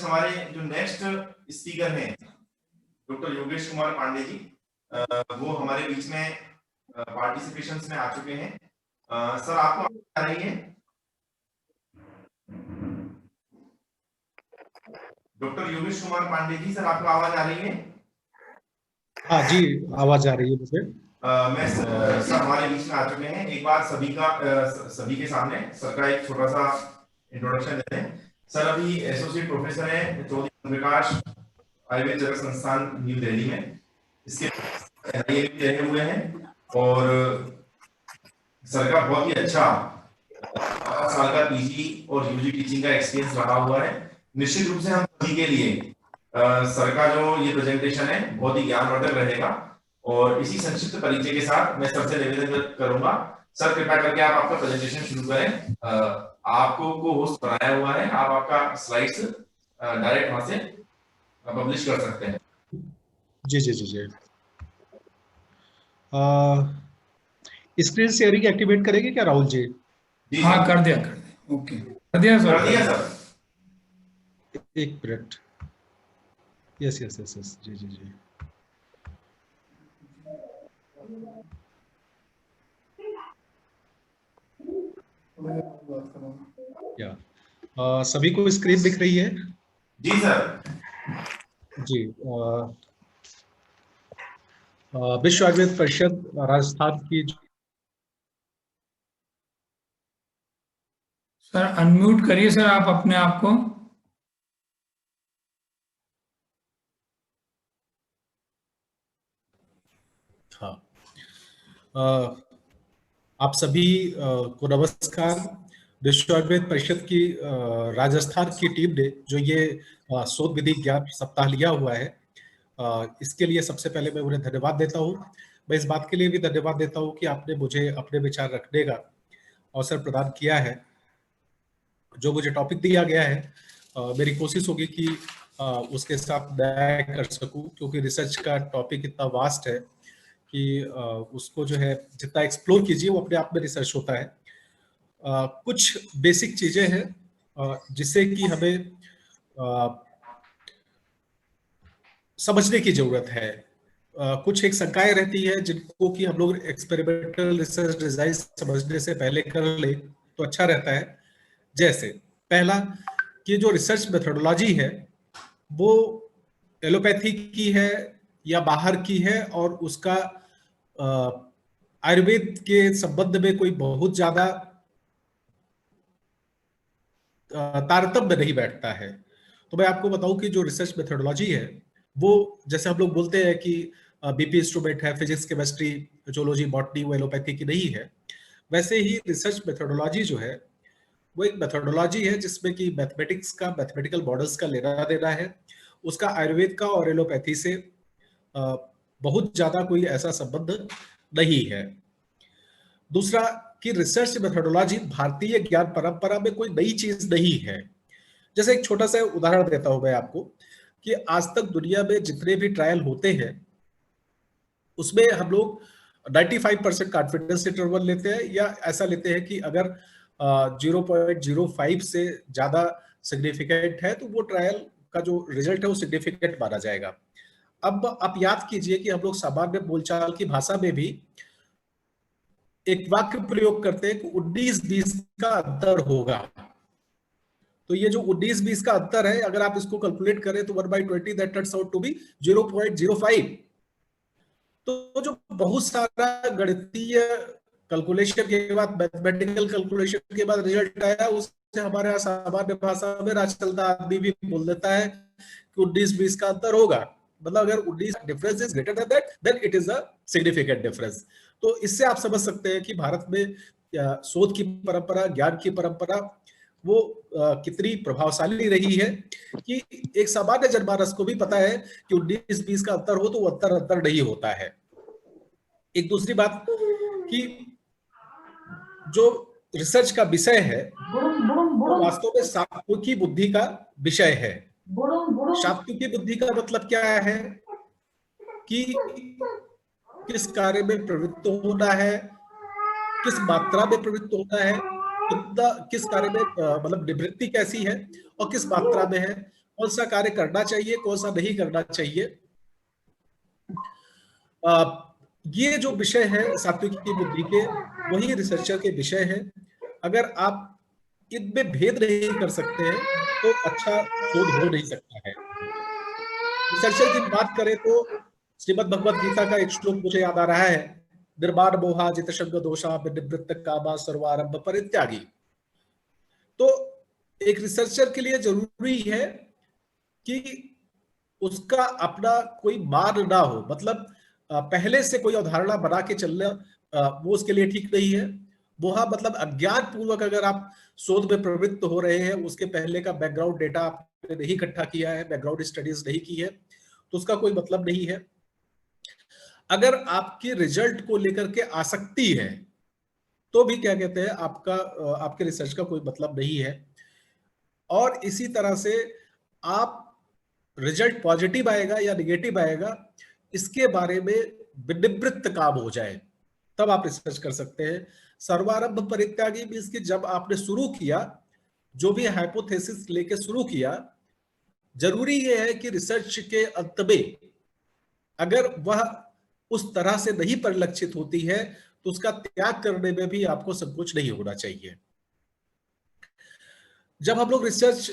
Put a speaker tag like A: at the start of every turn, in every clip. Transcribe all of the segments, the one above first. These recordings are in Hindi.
A: हमारे जो नेक्स्ट स्पीकर हैं डॉक्टर योगेश कुमार पांडे जी, वो हमारे बीच में पार्टिसिपेशन में आ चुके हैं। सर आपको आ रही है? डॉक्टर योगेश कुमार पांडे जी, सर आपको आवाज आ रही है?
B: हाँ जी, आवाज आ रही है मुझे।
A: मैं सर हमारे बीच में आ चुके हैं। एक बार सभी के सामने सर का एक छोटा सा इंट्रोडक्शन देते हैं। सर अभी एसोसिएट प्रोफेसर हैं चौधरी प्रकाश आयुर्वेद जगत संस्थान न्यू दिल्ली में, इसके रहे हुए हैं और सर का बहुत ही अच्छा 5 साल का पीजी और यूजी टीचिंग का एक्सपीरियंस रहा हुआ है। निश्चित रूप से हम सभी के लिए सर का जो ये प्रेजेंटेशन है बहुत ही ज्ञानवर्धक रहेगा और इसी संक्षिप्त परिचय के साथ मैं सर से निवेदन करूंगा, सर कृपया करके आप आपका प्रेजेंटेशन शुरू करें। आपको को होस्ट बनाया हुआ है, आप आपका स्लाइड्स डायरेक्ट वहां से पब्लिश कर सकते हैं।
B: जी जी जी जी। स्क्रीन शेयरिंग एक्टिवेट करेंगे क्या राहुल जी?
C: हाँ कर दिया ओके कर दिया सर।
B: एक minute. Yes yes yes yes जी जी जी। या सभी को स्क्रीन दिख रही है?
A: जी सर।
B: जी। विश्व आयुर्वेद परिषद राजस्थान की
C: सर अनम्यूट करिए सर आप अपने आप को।
B: हाँ, आप सभी को नमस्कार। विश्व आयुर्वेद परिषद की राजस्थान की टीम ने जो ये शोध विधि ज्ञान सप्ताह लिया हुआ है, इसके लिए सबसे पहले मैं उन्हें धन्यवाद देता हूँ। मैं इस बात के लिए भी धन्यवाद देता हूँ कि आपने मुझे अपने विचार रखने का अवसर प्रदान किया है। जो मुझे टॉपिक दिया गया है, मेरी कोशिश होगी कि उसके साथ मैं कर सकूं, क्योंकि रिसर्च का टॉपिक इतना वास्ट है कि उसको जो है जितना एक्सप्लोर कीजिए वो अपने आप में रिसर्च होता है। कुछ बेसिक चीजें हैं जिससे कि हमें समझने की जरूरत है। कुछ एक शंकाएं रहती है जिनको कि हम लोग एक्सपेरिमेंटल रिसर्च डिजाइन समझने से पहले कर ले तो अच्छा रहता है। जैसे पहला कि जो रिसर्च मेथोडोलॉजी है वो एलोपैथी की है या बाहर की है, और उसका आयुर्वेद के संबंध में कोई बहुत ज्यादा तारतम्य नहीं बैठता है। तो मैं आपको बताऊं कि जो रिसर्च मेथोडोलॉजी है वो, जैसे हम लोग बोलते हैं कि बीपी इंस्ट्रूमेंट है, फिजिक्स केमिस्ट्री जूलॉजी बॉटनी, वो एलोपैथी की नहीं है। वैसे ही रिसर्च मेथोडोलॉजी जो है वो एक मेथोडोलॉजी है जिसमें कि मैथमेटिक्स का, मैथमेटिकल मॉडल्स का लेना देना है। उसका आयुर्वेद का और एलोपैथी से बहुत ज्यादा कोई ऐसा संबंध नहीं है। दूसरा कि रिसर्च मेथोडोलॉजी भारतीय ज्ञान परंपरा में कोई नई चीज नहीं है। जैसे एक छोटा सा उदाहरण देता हूं मैं आपको कि आज तक दुनिया में जितने भी ट्रायल होते हैं उसमें हम लोग 95% कॉन्फिडेंस इंटरवल लेते हैं, या ऐसा लेते हैं कि अगर 0.05 से ज्यादा सिग्निफिकेंट है तो वो ट्रायल का जो रिजल्ट है वो सिग्निफिकेंट माना जाएगा। अब आप याद कीजिए कि हम लोग सामान्य बोलचाल की भाषा में भी एक वाक्य प्रयोग करते हैं कि 19-20 का अंतर होगा। तो ये जो 19-20 का अंतर है, अगर आप इसको कैलकुलेट करें तो 1/20 that turns out to be 0.05। तो जो बहुत सारा गणितीय कैलकुलेशन के बाद, मैथमेटिकल कैलकुलेशन के बाद रिजल्ट आया, उससे हमारे यहाँ सामान्य भाषा में राज चलता आदमी भी बोल देता है कि 19-20 का अंतर होगा। मतलब अगर 19 difference is greater than that then it is a significant difference. तो इससे आप समझ सकते हैं कि भारत में शोध की परंपरा, ज्ञान की परंपरा वो कितनी प्रभावशाली रही है कि एक सामान्य जनमानस को भी पता है कि 19-20 का अंतर हो तो वो अंतर नहीं होता है। एक दूसरी बात कि जो रिसर्च का विषय है वो वास्तव में सात्विकी बुद्धि का विषय है। सात्विकी बुद्धि का मतलब क्या है कि किस कार्य में प्रवृत्त होना है, किस मात्रा में प्रवृत्त होना है, कितना किस कार्य में मतलब निवृत्ति कैसी है और किस मात्रा में है, कौन सा कार्य करना चाहिए, कौन सा नहीं करना चाहिए। ये जो विषय है सात्विकी बुद्धि के, वही रिसर्चर के विषय है। अगर आप इनमें भेद नहीं कर सकते हैं तो अच्छा शोध हो नहीं सकता है। रिसर्चर की बात करें तो श्रीमद् भगवद गीता का एक श्लोक मुझे याद आ रहा है, निर्माण मोहा जित शब्द दोषा निवृत्त कामा सर्वारंभ परित्यागी। तो एक रिसर्चर के लिए जरूरी है कि उसका अपना कोई मान ना हो, मतलब पहले से कोई अवधारणा बना के चलना वो उसके लिए ठीक नहीं है। मोहा मतलब अज्ञान पूर्वक अगर आप शोध में प्रवृत्त हो रहे हैं, उसके पहले का बैकग्राउंड डेटा आपने नहीं इकट्ठा किया है, बैकग्राउंड स्टडीज नहीं की है, तो उसका कोई मतलब नहीं है। अगर आपकी रिजल्ट को लेकर के आसक्ति है तो भी क्या कहते हैं, आपके रिसर्च का कोई मतलब नहीं है। और इसी तरह से आप रिजल्ट पॉजिटिव आएगा या निगेटिव आएगा, इसके बारे में विनिवृत्त काम हो जाए, तब आप रिसर्च कर सकते हैं। सर्वारंभ परित्यागी मींस कि जब आपने शुरू किया, जो भी हाइपोथेसिस लेके शुरू किया, जरूरी यह है कि रिसर्च के अंत में अगर वह उस तरह से नहीं परिलक्षित होती है तो उसका त्याग करने में भी आपको संकोच नहीं होना चाहिए। जब हम लोग रिसर्च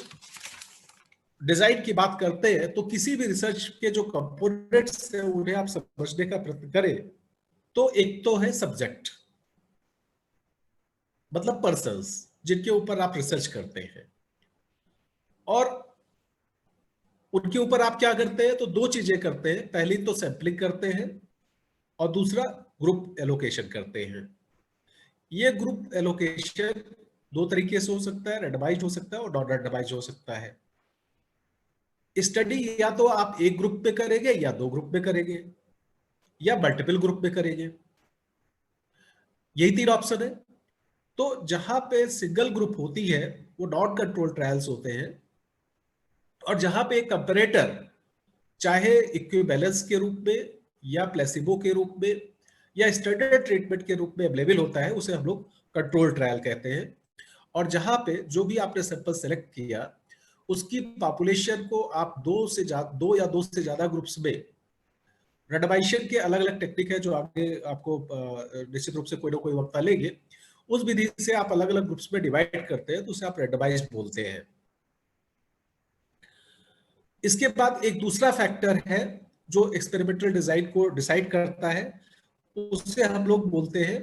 B: डिजाइन की बात करते हैं तो किसी भी रिसर्च के जो कंपोनेंट्स हैं उन्हें आप समझने का प्रयत्न करें तो एक तो है सब्जेक्ट, मतलब पर्सन्स जिनके ऊपर आप रिसर्च करते हैं, और उनके ऊपर आप क्या करते हैं, तो दो चीजें करते हैं। पहली तो सैंपलिंग करते हैं और दूसरा ग्रुप एलोकेशन करते हैं। ये ग्रुप एलोकेशन दो तरीके से हो सकता है, रैंडमाइज्ड हो सकता है और नॉन रैंडमाइज्ड हो सकता है। स्टडी या तो आप एक ग्रुप में करेंगे या दो ग्रुप में करेंगे या मल्टीपल ग्रुप में करेंगे, यही तीन ऑप्शन है। तो जहां पे सिंगल ग्रुप होती है वो नॉन कंट्रोल ट्रायल्स होते हैं, और जहां पे एक कंपैरेटर चाहे इक्विवेलेंस के रूप में या प्लेसिबो के रूप में या स्टैंडर्ड ट्रीटमेंट के रूप में अवेलेबल होता है, उसे हम लोग कंट्रोल ट्रायल कहते हैं। और जहां पे जो भी आपने सैंपल सेलेक्ट किया उसकी पॉपुलेशन को आप दो या दो से ज्यादा ग्रुप्स में, रैंडमाइजेशन के अलग अलग टेक्निक है जो आगे आपको निश्चित रूप से कोई ना कोई वक्त लेंगे, उस विधि से आप अलग अलग ग्रुप्स में डिवाइड करते हैं तो उसे आप रैंडमाइज्ड बोलते हैं। इसके बाद एक दूसरा फैक्टर है जो एक्सपेरिमेंटल डिजाइन को डिसाइड करता है, उससे हम लोग बोलते हैं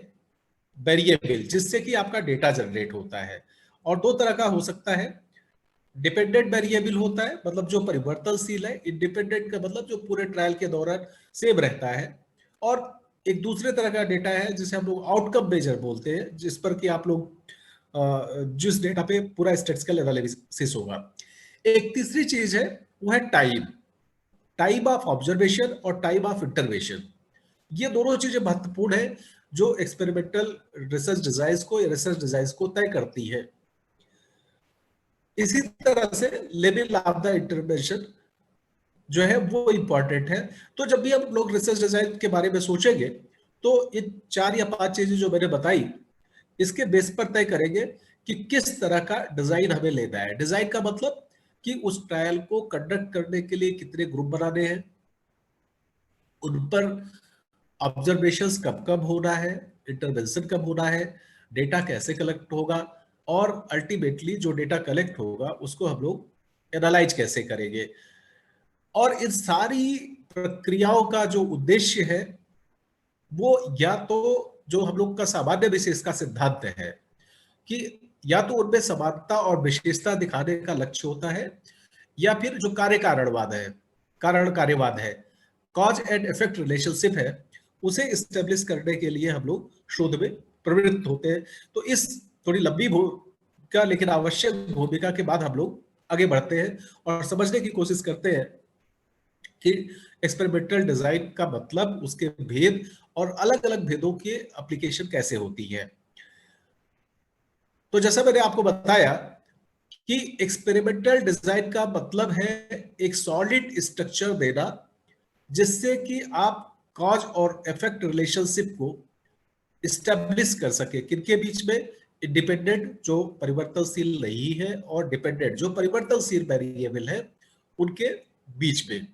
B: वेरिएबल, जिससे कि आपका डेटा जनरेट होता है। और दो तरह का हो सकता है, डिपेंडेंट वेरिएबल होता है, मतलब जो परिवर्तनशील है। इंडिपेंडेंट का मतलब जो पूरे ट्रायल के दौरान सेम रहता है। और एक दूसरे तरह का डेटा है जिसे हम लोग आउटकम मेजर बोलते हैं, जिस पर कि आप लोग जिस डेटा पे पूरा स्टैटिस्टिकल एनालिसिस होगा। एक तीसरी चीज है वो है टाइम ऑफ ऑब्जर्वेशन और टाइम ऑफ इंटरवेंशन। ये दोनों चीजें महत्वपूर्ण है जो एक्सपेरिमेंटल रिसर्च डिजाइन को तय करती है। इसी तरह से लेवल ऑफ द इंटरवेंशन जो है वो इंपॉर्टेंट है। तो जब भी हम लोग रिसर्च डिजाइन के बारे में सोचेंगे तो इन 4 या 5 चीजें जो मैंने बताई, इसके बेस पर तय करेंगे कि किस तरह का डिजाइन हमें लेना है। डिजाइन का मतलब कि उस ट्रायल को कंडक्ट करने के लिए कितने ग्रुप बनाने हैं, उन पर ऑब्जर्वेशंस कब कब होना है, इंटरवेंशन कब होना है, डेटा कैसे कलेक्ट होगा, और अल्टीमेटली जो डेटा कलेक्ट होगा उसको हम लोग एनालाइज कैसे करेंगे। और इन सारी प्रक्रियाओं का जो उद्देश्य है वो या तो जो हम लोग का सामान्य विशेष का सिद्धांत है कि या तो उनमें समानता और विशेषता दिखाने का लक्ष्य होता है, या फिर जो कारण कार्यवाद है, कॉज एंड इफेक्ट रिलेशनशिप है, उसे इस्टेब्लिश करने के लिए हम लोग शोध में प्रवृत्त होते हैं। तो इस थोड़ी लंबी भूमिका लेकिन आवश्यक भूमिका के बाद हम लोग आगे बढ़ते हैं और समझने की कोशिश करते हैं कि एक्सपेरिमेंटल डिजाइन का मतलब, उसके भेद और अलग अलग भेदों के एप्लीकेशन कैसे होती है। तो जैसा मैंने आपको बताया कि एक्सपेरिमेंटल डिजाइन का मतलब है एक सॉलिड स्ट्रक्चर देना जिससे कि आप कॉज और इफेक्ट रिलेशनशिप को स्टैब्लिश कर सके। किनके बीच में? इंडिपेंडेंट जो परिवर्तनशील नहीं है और डिपेंडेंट जो परिवर्तनशील वेरिएबल है, उनके बीच में।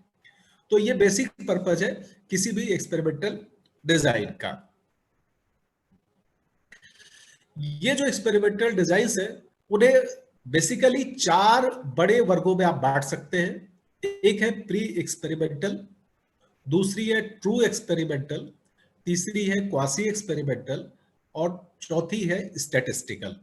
B: तो ये बेसिक पर्पज है किसी भी एक्सपेरिमेंटल डिजाइन का। ये जो एक्सपेरिमेंटल डिजाइन है उन्हें बेसिकली 4 बड़े वर्गों में आप बांट सकते हैं। एक है प्री एक्सपेरिमेंटल, दूसरी है ट्रू एक्सपेरिमेंटल, तीसरी है क्वासी एक्सपेरिमेंटल और चौथी है स्टैटिस्टिकल।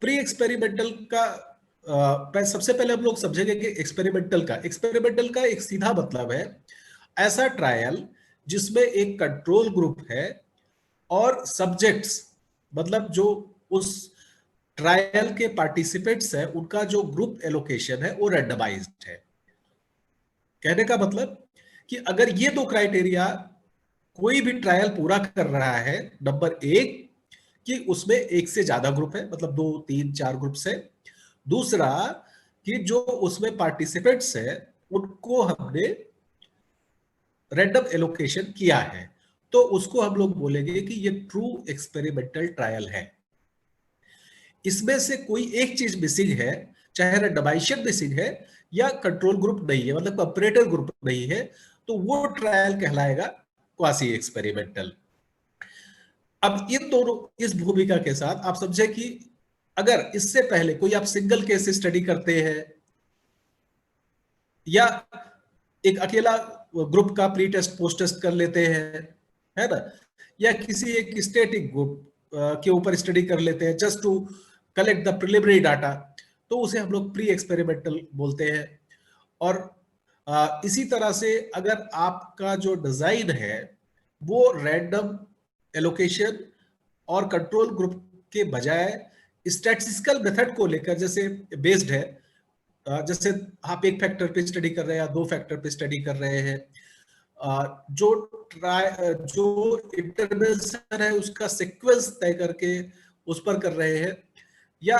B: प्री एक्सपेरिमेंटल का सबसे पहले हम लोग समझेंगे कि एक्सपेरिमेंटल का एक सीधा मतलब है ऐसा ट्रायल जिसमें एक कंट्रोल ग्रुप है और सब्जेक्ट्स, मतलब जो उस ट्रायल के पार्टिसिपेंट्स है उनका जो ग्रुप एलोकेशन है वो रैंडमाइज्ड है। कहने का मतलब कि अगर ये 2 क्राइटेरिया कोई भी ट्रायल पूरा कर रहा है, नंबर 1 कि उसमें एक से ज्यादा ग्रुप है, मतलब 2, 3, 4 ग्रुप्स है। दूसरा कि जो उसमें पार्टिसिपेंट्स है उनको हमने रैंडम एलोकेशन किया है, तो उसको हम लोग बोलेंगे कि ये ट्रू एक्सपेरिमेंटल ट्रायल है। इसमें से कोई एक चीज मिसिंग है, चाहे रैंडमाइजेशन मिसिंग है या कंट्रोल ग्रुप नहीं है, मतलब कंपैरेटर ग्रुप नहीं है, तो वो ट्रायल कहलाएगा क्वासी एक्सपेरिमेंटल। अब इन दोनों, इस भूमिका के साथ आप समझे कि अगर इससे पहले कोई आप सिंगल केस स्टडी करते हैं या एक अकेला ग्रुप का प्री टेस्ट पोस्ट टेस्ट कर लेते हैं, है ना, या किसी एक स्टैटिक ग्रुप के ऊपर स्टडी कर लेते हैं just to collect the preliminary data, तो उसे हम लोग प्री एक्सपेरिमेंटल बोलते हैं। और इसी तरह से अगर आपका जो डिजाइन है वो रैंडम एलोकेशन और कंट्रोल ग्रुप के बजाय स्टैटिस्टिकल मेथड को लेकर जैसे बेस्ड है, जैसे आप एक फैक्टर पे स्टडी कर रहे हैं या 2 फैक्टर पे स्टडी कर रहे हैं, जो जो इंटरवेंशन है उसका सीक्वेंस तय करके उस पर कर रहे हैं, या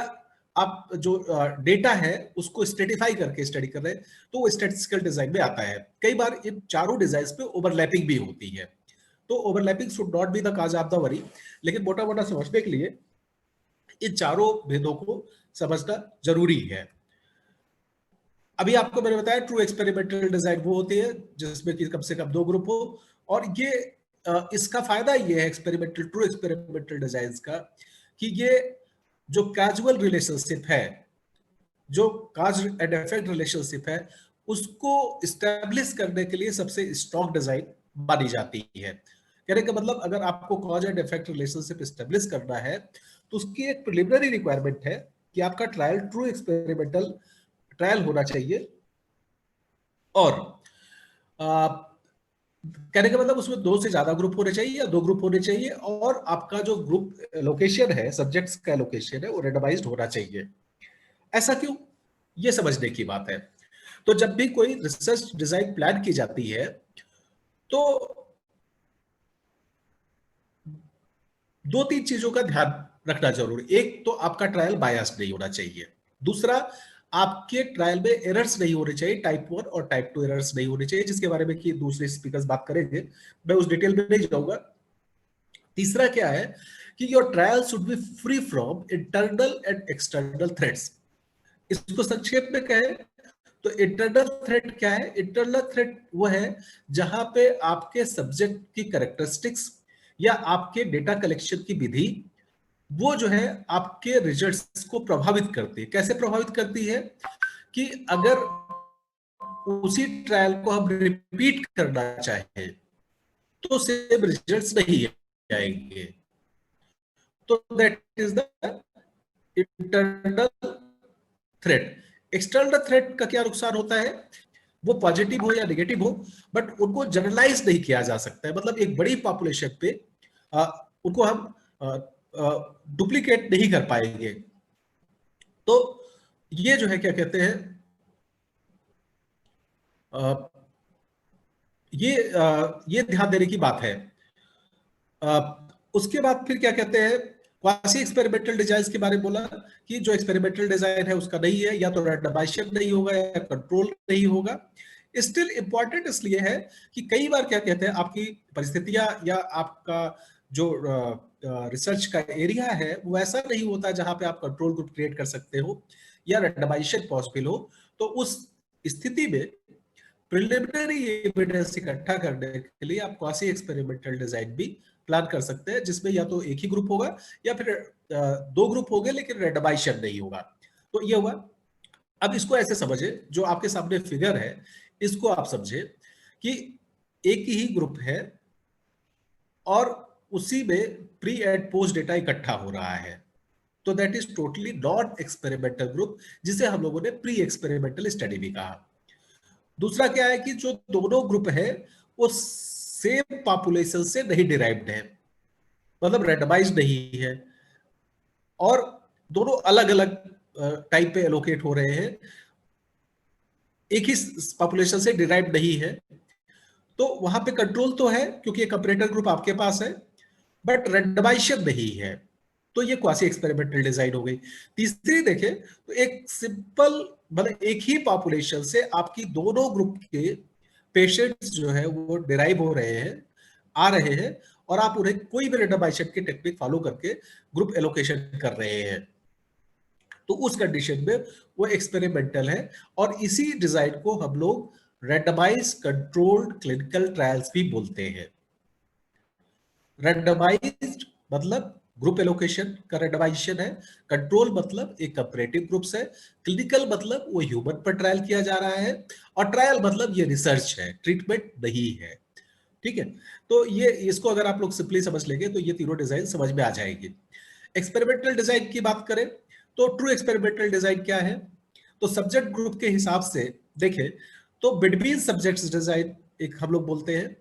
B: आप जो डेटा है उसको स्ट्रेटिफाई करके स्टडी कर रहे हैं, तो वो स्टैटिस्टिकल डिजाइन में आता है। कई बार इन चारों डिजाइन पे ओवरलैपिंग भी होती है, तो overlapping should not be the cause of the worry, लेकिन मोटा मोटा समझने के लिए इन चारों भेदों को समझना जरूरी है। अभी आपको मैंने बताया ट्रू एक्सपेरिमेंटल डिजाइन वो होती है जिसमें कि कम से कम 2 ग्रुप हो, और ये इसका फायदा ये है ट्रू एक्सपेरिमेंटल डिजाइन का कि ये जो कैजुअल रिलेशनशिप है, जो काज एंड इफेक्ट रिलेशनशिप है, उसको स्टैब्लिश करने के लिए सबसे स्ट्रॉन्ग डिजाइन मानी जाती है। कहने का मतलब अगर आपको cause and effect relationship establish करना है तो उसकी एक प्रिलिमिनरी रिक्वायरमेंट है कि आपका ट्रायल ट्रू एक्सपेरिमेंटल ट्रायल होना चाहिए, और कहने का मतलब उसमें 2 से ज्यादा ग्रुप होने चाहिए या 2 ग्रुप होने चाहिए, और आपका जो ग्रुप लोकेशन है, सब्जेक्ट्स का लोकेशन है, वो रेंडमाइज्ड होना चाहिए। ऐसा क्यों, ये समझने की बात है। तो जब भी कोई रिसर्च डिजाइन प्लान की जाती है तो 2-3 चीजों का ध्यान रखना जरूरी। एक तो आपका ट्रायल बायस्ड नहीं होना चाहिए, दूसरा आपके ट्रायल में एरर्स नहीं होने चाहिए, टाइप 1 और टाइप 2 एरर्स नहीं होने चाहिए, जिसके बारे में कि दूसरे स्पीकर्स बात करेंगे, मैं उस डिटेल में नहीं जाऊंगा। तीसरा क्या है कि your trial should be free from internal and external threats. इसको संक्षेप में कहें तो इंटरनल थ्रेट क्या है? इंटरनल थ्रेट वो है जहां पे आपके सब्जेक्ट की कैरेक्टरिस्टिक्स या आपके डेटा कलेक्शन की विधि वो जो है आपके रिजल्ट्स को प्रभावित करती है। कैसे प्रभावित करती है कि अगर उसी ट्रायल को हम रिपीट करना चाहें तो सेम रिजल्ट्स नहीं आएंगे। तो that is the internal threat. External threat का क्या नुकसान होता है? वो पॉजिटिव हो या नेगेटिव हो, बट उनको जनरलाइज नहीं किया जा सकता है। मतलब एक बड़ी पॉपुलेशन पे उनको हम डुप्लीकेट नहीं कर पाएंगे। तो ये जो है क्या कहते हैं, ये ध्यान देने की बात है। उसके बाद फिर क्या कहते हैं, क्वासी एक्सपेरिमेंटल डिजाइन के बारे में बोला कि जो एक्सपेरिमेंटल डिजाइन है उसका नहीं है, या तो रैंडमाइजेशन नहीं होगा या कंट्रोल नहीं होगा। स्टिल इंपॉर्टेंट इसलिए है कि कई बार क्या कहते हैं, आपकी परिस्थितियां या आपका जो रिसर्च का एरिया है वो ऐसा नहीं होता जहां पे आप कंट्रोल ग्रुप क्रिएट कर सकते हो, या रैंडमाइजेशन पॉसिबल हो, तो उस स्थिति में प्रिलिमिनरी एविडेंस इकट्ठा करने के लिए आप क्वासी एक्सपेरिमेंटल डिजाइन भी प्लान कर सकते हैं, जिसमें या तो एक ही ग्रुप होगा या फिर दो ग्रुप होंगे लेकिन रैंडमाइजेशन नहीं होगा। तो ये हुआ। अब इसको ऐसे समझे, जो आपके सामने फिगर है इसको आप समझे कि एक ही ग्रुप है और उसी में प्री एंड पोस्ट डेटा इकट्ठा हो रहा है, तो that is totally non experimental group, जिसे हम लोगों ने प्री एक्सपेरिमेंटल स्टडी भी कहा। दूसरा क्या है कि जो दोनों ग्रुप है वो सेम पॉपुलेशन से नहीं डिराइव्ड है, मतलब रैंडमाइज नहीं है, और दोनों अलग अलग टाइप पे एलोकेट हो रहे हैं, एक ही पॉपुलेशन से डिराइव नहीं है। तो वहां पे कंट्रोल तो है क्योंकि एक कंपैरेटर ग्रुप आपके पास है, बट रैंडमाइजेशन नहीं है, तो ये क्वासी एक्सपेरिमेंटल डिजाइन हो गई। तीसरी देखें तो एक सिंपल, मतलब एक ही पॉपुलेशन से आपकी दोनों ग्रुप के पेशेंट्स जो है वो डिराइव हो रहे हैं, आ रहे हैं, और आप उन्हें कोई भी रैंडमाइजेशन की टेक्निक फॉलो करके ग्रुप एलोकेशन कर रहे हैं, तो उस कंडीशन में वो एक्सपेरिमेंटल है। और इसी डिजाइन को हम लोग रैंडमाइज कंट्रोल्ड क्लिनिकल ट्रायल्स भी बोलते हैं। रैंडमाइज्ड मतलब ग्रुप एलोकेशन का रैंडमाइजेशन है, कंट्रोल मतलब एक कंपैरेटिव ग्रुप्स है, क्लिनिकल मतलब वो ह्यूमन पर ट्रायल किया जा रहा है, और ट्रायल मतलब ये रिसर्च है, ट्रीटमेंट नहीं है। ठीक है, तो ये इसको अगर आप लोग सिंपली समझ लेंगे तो ये तीनों डिजाइन समझ में आ जाएगी। एक्सपेरिमेंटल डिजाइन की बात करें तो ट्रू एक्सपेरिमेंटल डिजाइन क्या है, तो सब्जेक्ट ग्रुप के हिसाब से देखें तो बिटवीन सब्जेक्ट्स डिजाइन एक हम लोग बोलते हैं,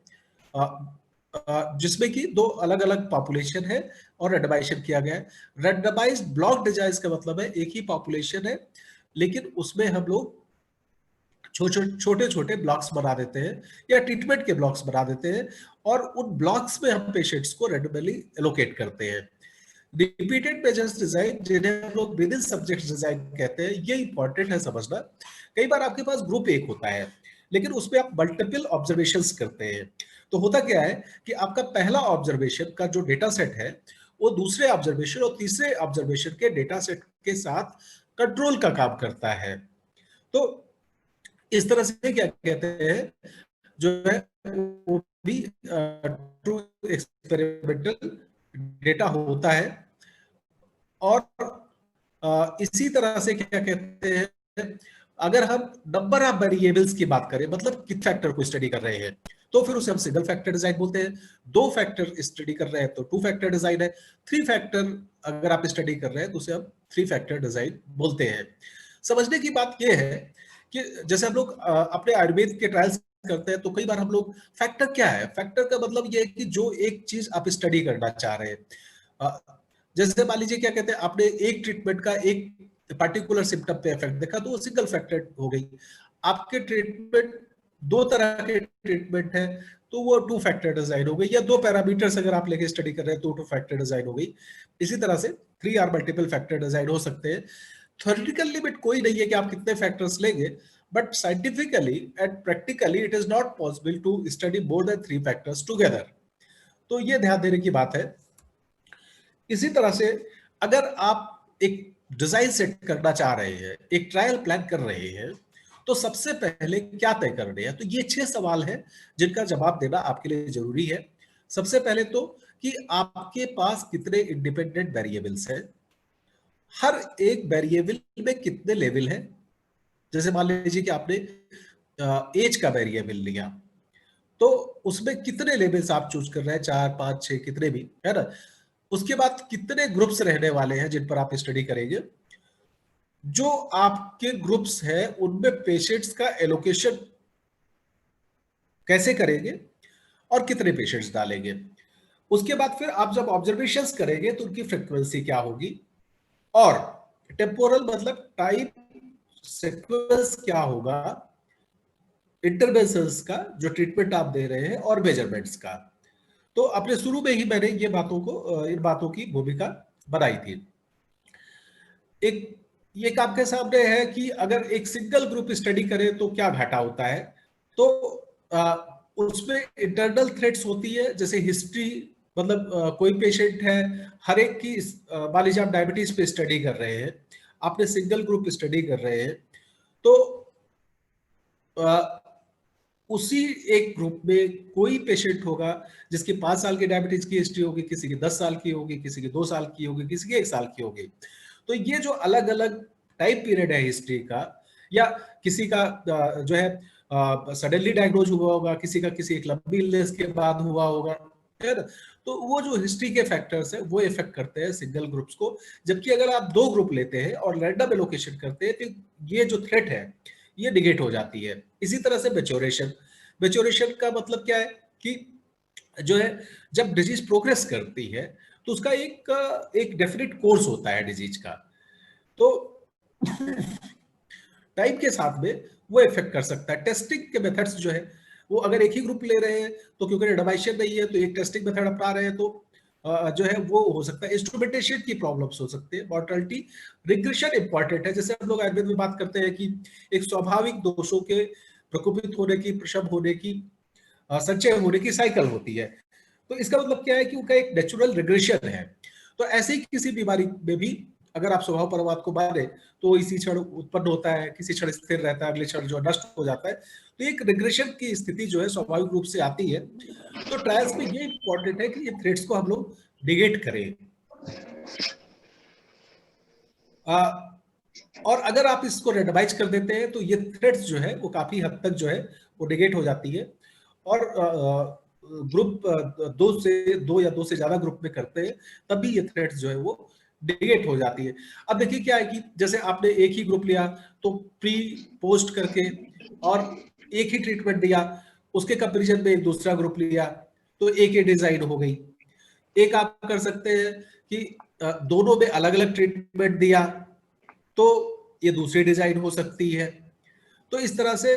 B: जिसमें कि दो अलग अलग पॉपुलेशन है और रैंडमाइजेशन किया गया है। रैंडमाइज्ड ब्लॉक डिजाइन का मतलब है एक ही पॉपुलेशन है लेकिन उसमें हम लोग छोटे छोटे ब्लॉक्स बना देते हैं या ट्रीटमेंट के ब्लॉक्स बना देते हैं, और उन ब्लॉक्स में हम पेशेंट्स को रैंडमली एलोकेट करते हैं। रिपीटेड मेजर्स डिजाइन, जिन्हें हम लोग विद इन सब्जेक्ट डिजाइन कहते हैं, ये इंपॉर्टेंट है समझना। कई बार आपके पास ग्रुप एक होता है लेकिन उसमें आप मल्टीपल ऑब्जर्वेशंस करते हैं, तो होता क्या है कि आपका पहला ऑब्जर्वेशन का जो डेटा सेट है वो दूसरे ऑब्जर्वेशन और तीसरे ऑब्जर्वेशन के डेटा सेट के साथ कंट्रोल का काम करता है। तो इस तरह से क्या कहते हैं जो है वो भी ट्रू एक्सपेरिमेंटल डेटा होता है। और इसी तरह से क्या कहते हैं, अगर हम नंबर ऑफ वेरिएबल्स की बात करें, मतलब कितने फैक्टर को स्टडी कर रहे हैं, तो फिर उसे हम सिंगल फैक्टर डिजाइन बोलते हैं। दो फैक्टर स्टडी कर रहे हैं तो टू फैक्टर डिजाइन है। थ्री फैक्टर अगर आप स्टडी कर रहे हैं तो उसे हम थ्री फैक्टर डिजाइन बोलते हैं। समझने की बात यह है कि जैसे हम लोग अपने आयुर्वेद के ट्रायल्स करते हैं तो कई बार हम लोग फैक्टर क्या है, फैक्टर का मतलब यह है कि जो एक चीज आप स्टडी करना चाह रहे हैं, जैसे मान लीजिए क्या कहते हैं, आपने एक ट्रीटमेंट का एक पार्टिकुलर सिम्टम पे इफेक्ट देखा तो वो सिंगल फैक्टर हो गई। आपके ट्रीटमेंट दो तरह के ट्रीटमेंट है तो वो टू फैक्टर डिजाइन हो गई, या दो पैरामीटर्स अगर आप लेके स्टडी कर रहे हैं तो टू फैक्टर डिजाइन हो गई। इसी तरह से थ्री और मल्टीपल फैक्टर डिजाइन हो सकते हैं। थ्योरेटिकल लिमिट कोई नहीं है कि आप कितने फैक्टर्स लेंगे, but scientifically and practically it is not possible to study more than three factors together. तो ये ध्यान देने की बात है। इसी तरह से अगर आप एक डिजाइन सेट करना चाह रहे हैं, एक ट्रायल प्लान कर रहे हैं, तो सबसे पहले क्या तय करने हैं, तो ये 6 सवाल हैं जिनका जवाब देना आपके लिए जरूरी है। सबसे पहले तो कि आपके पास कितने इंडिपेंडेंट वेरिएबल्स हैं, हर एक वेरिएबल में कितने लेवल हैं। जैसे मान लीजिए कि आपने एज का वेरिएबल लिया तो उसमें कितने लेवल्स आप चूज कर रहे हैं, 4 5 6 कितने भी, है ना। उसके बाद कितने ग्रुप्स रहने वाले हैं जिन पर आप स्टडी करेंगे, जो आपके ग्रुप्स हैं उनमें पेशेंट्स का एलोकेशन कैसे करेंगे और कितने पेशेंट्स डालेंगे। उसके बाद फिर आप जब ऑब्जर्वेशंस करेंगे तो उनकी फ्रीक्वेंसी क्या होगी, और टेम्पोरल मतलब टाइम सीक्वेंस क्या होगा, इंटरवेंशंस का जो ट्रीटमेंट आप दे रहे हैं, और मेजरमेंट्स का। तो अपने शुरू में ही मैंने ये इन बातों की भूमिका बनाई थी। एक आपके सामने है कि अगर एक सिंगल ग्रुप स्टडी करे तो क्या घाटा होता है, तो उसमें इंटरनल थ्रेट्स होती है, जैसे हिस्ट्री, मतलब कोई पेशेंट है, हर एक की, मान लीजिए आप डायबिटीज पे स्टडी कर रहे हैं, आपने सिंगल ग्रुप स्टडी कर रहे हैं, तो उसी एक ग्रुप में कोई पेशेंट होगा जिसकी 5 साल की डायबिटीज की हिस्ट्री होगी, किसी की 10 साल की होगी, किसी की 2 साल की होगी, किसी की 1 साल की होगी। तो ये जो अलग अलग टाइम पीरियड है हिस्ट्री का, या किसी का जो है सडनली डायग्नोज हुआ होगा, किसी का किसी एक लंबी इलनेस के बाद हुआ होगा, है ना। तो वो जो हिस्ट्री के फैक्टर्स है वो इफेक्ट करते हैं सिंगल ग्रुप्स को। जबकि अगर आप 2 ग्रुप लेते हैं और रैंडम एलोकेशन करते हैं, तो ये जो थ्रेट है ये निगेट हो जाती है। इसी तरह से मैच्योरेशन, मैच्योरेशन का मतलब क्या है कि जो है जब डिजीज प्रोग्रेस करती है तो उसका एक डेफिनेट कोर्स होता है डिजीज का, तो टाइम के साथ में वो इफेक्ट कर सकता है। टेस्टिंग के मेथड्स जो है वो अगर एक ही ग्रुप ले रहे हैं तो क्योंकि रेंडमाइजेशन नहीं है तो एक टेस्टिंग मेथड अपना रहे हैं, तो जो है वो हो सकता है। इंस्ट्रूमेंटेशन की प्रॉब्लम्स हो सकते हैं। मॉर्टलिटी रिग्रेशन इंपॉर्टेंट है। जैसे हम लोग आयुर्वेद में बात करते हैं कि एक स्वाभाविक दोषों के प्रकोपित होने की, प्रसव होने की, संचय होने की साइकिल होती है। तो इसका मतलब क्या है कि उनका एक नेचुरल रिग्रेशन है। तो ऐसे ही किसी बीमारी में भी अगर आप स्वभाव परवाद को माने तो इसी क्षण उत्पन्न होता है, किसी क्षण स्थिर रहता है, अगले क्षण जो नष्ट हो जाता है। तो एक रिग्रेशन की स्थिति जो है स्वाभाविक रूप से आती है। तो ट्रायल्स में ये इंपॉर्टेंट है कि ये थ्रेट्स को हम लोग निगेट करें। और अगर आप इसको रेंडमाइज कर देते हैं तो ये थ्रेट्स जो है वो काफी हद तक जो है वो निगेट हो जाती है। और ग्रुप 2 या 2 से ज्यादा ग्रुप में करते हैं तब भी ये थ्रेट्स जो है वो निगेट हो जाती है। अब देखिए क्या है कि जैसे आपने एक ही ग्रुप लिया तो प्री पोस्ट करके और एक ही ट्रीटमेंट दिया, उसके कंपेरिजन में एक दूसरा ग्रुप लिया तो एक ही डिजाइन हो गई। एक आप कर सकते हैं कि दोनों में अलग अलग ट्रीटमेंट दिया तो ये दूसरी डिजाइन हो सकती है। तो इस तरह से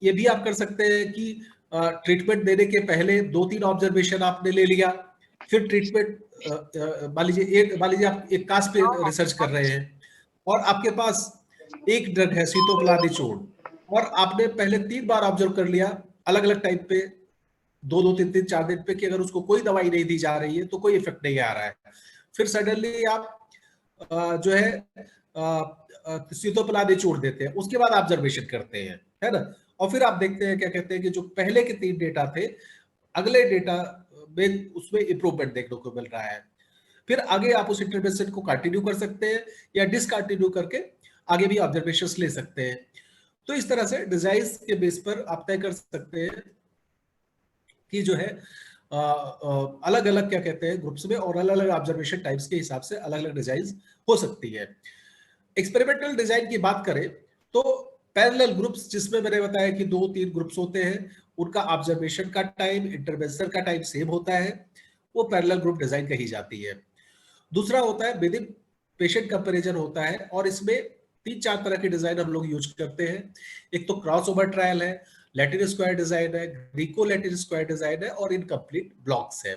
B: ये भी आप कर सकते हैं कि ट्रीटमेंट देने के पहले 2-3 ऑब्जर्वेशन आपने ले लिया, फिर ट्रीटमेंट मान लीजिए आप एक काज पे रिसर्च कर रहे हैं और आपके पास एक ड्रग है सीतोप्लानिचोड, और आपने पहले 3 बार ऑब्जर्व कर लिया अलग अलग टाइम पे, 2-2, 3-3, 4 दिन पे कि अगर उसको कोई दवाई नहीं दी जा रही है तो कोई इफेक्ट नहीं आ रहा है। फिर सडनली आप जो है सीतोप्लानिचोड देते हैं, उसके बाद ऑब्जर्वेशन करते हैं, है ना। और फिर आप देखते हैं क्या कहते हैं कि जो पहले के 3 डेटा थे, अगले डेटा में उसमें इंप्रूवमेंट देखने को मिल रहा है। फिर आगे आप उस इंटरवेंशन को कंटिन्यू कर सकते हैं या डिसकंटिन्यू करके आगे भी ऑब्जर्वेशंस ले सकते हैं। तो इस तरह से डिजाइन के बेस पर आप तय कर सकते हैं कि जो है अलग अलग क्या कहते हैं ग्रुप्स में और अलग अलग ऑब्जर्वेशन टाइप्स के हिसाब से अलग अलग डिजाइन हो सकती है। एक्सपेरिमेंटल डिजाइन की बात करें तो पैरेलल ग्रुप्स, जिसमें मैंने बताया कि 2-3 ग्रुप्स होते हैं, उनका ऑब्जर्वेशन का टाइम, इंटरवेंशन का टाइम सेम होता है, वो पैरेलल ग्रुप डिजाइन कही जाती है। दूसरा होता है विद इन पेशेंट कंपैरिजन होता है, और इसमें 3-4 तरह के डिजाइन हम लोग यूज करते हैं। एक तो क्रॉस ओवर ट्रायल है, लैटिन स्क्वायर डिजाइन है, ग्रीको लैटिन स्क्वायर डिजाइन है, और इनकम्प्लीट ब्लॉक्स है।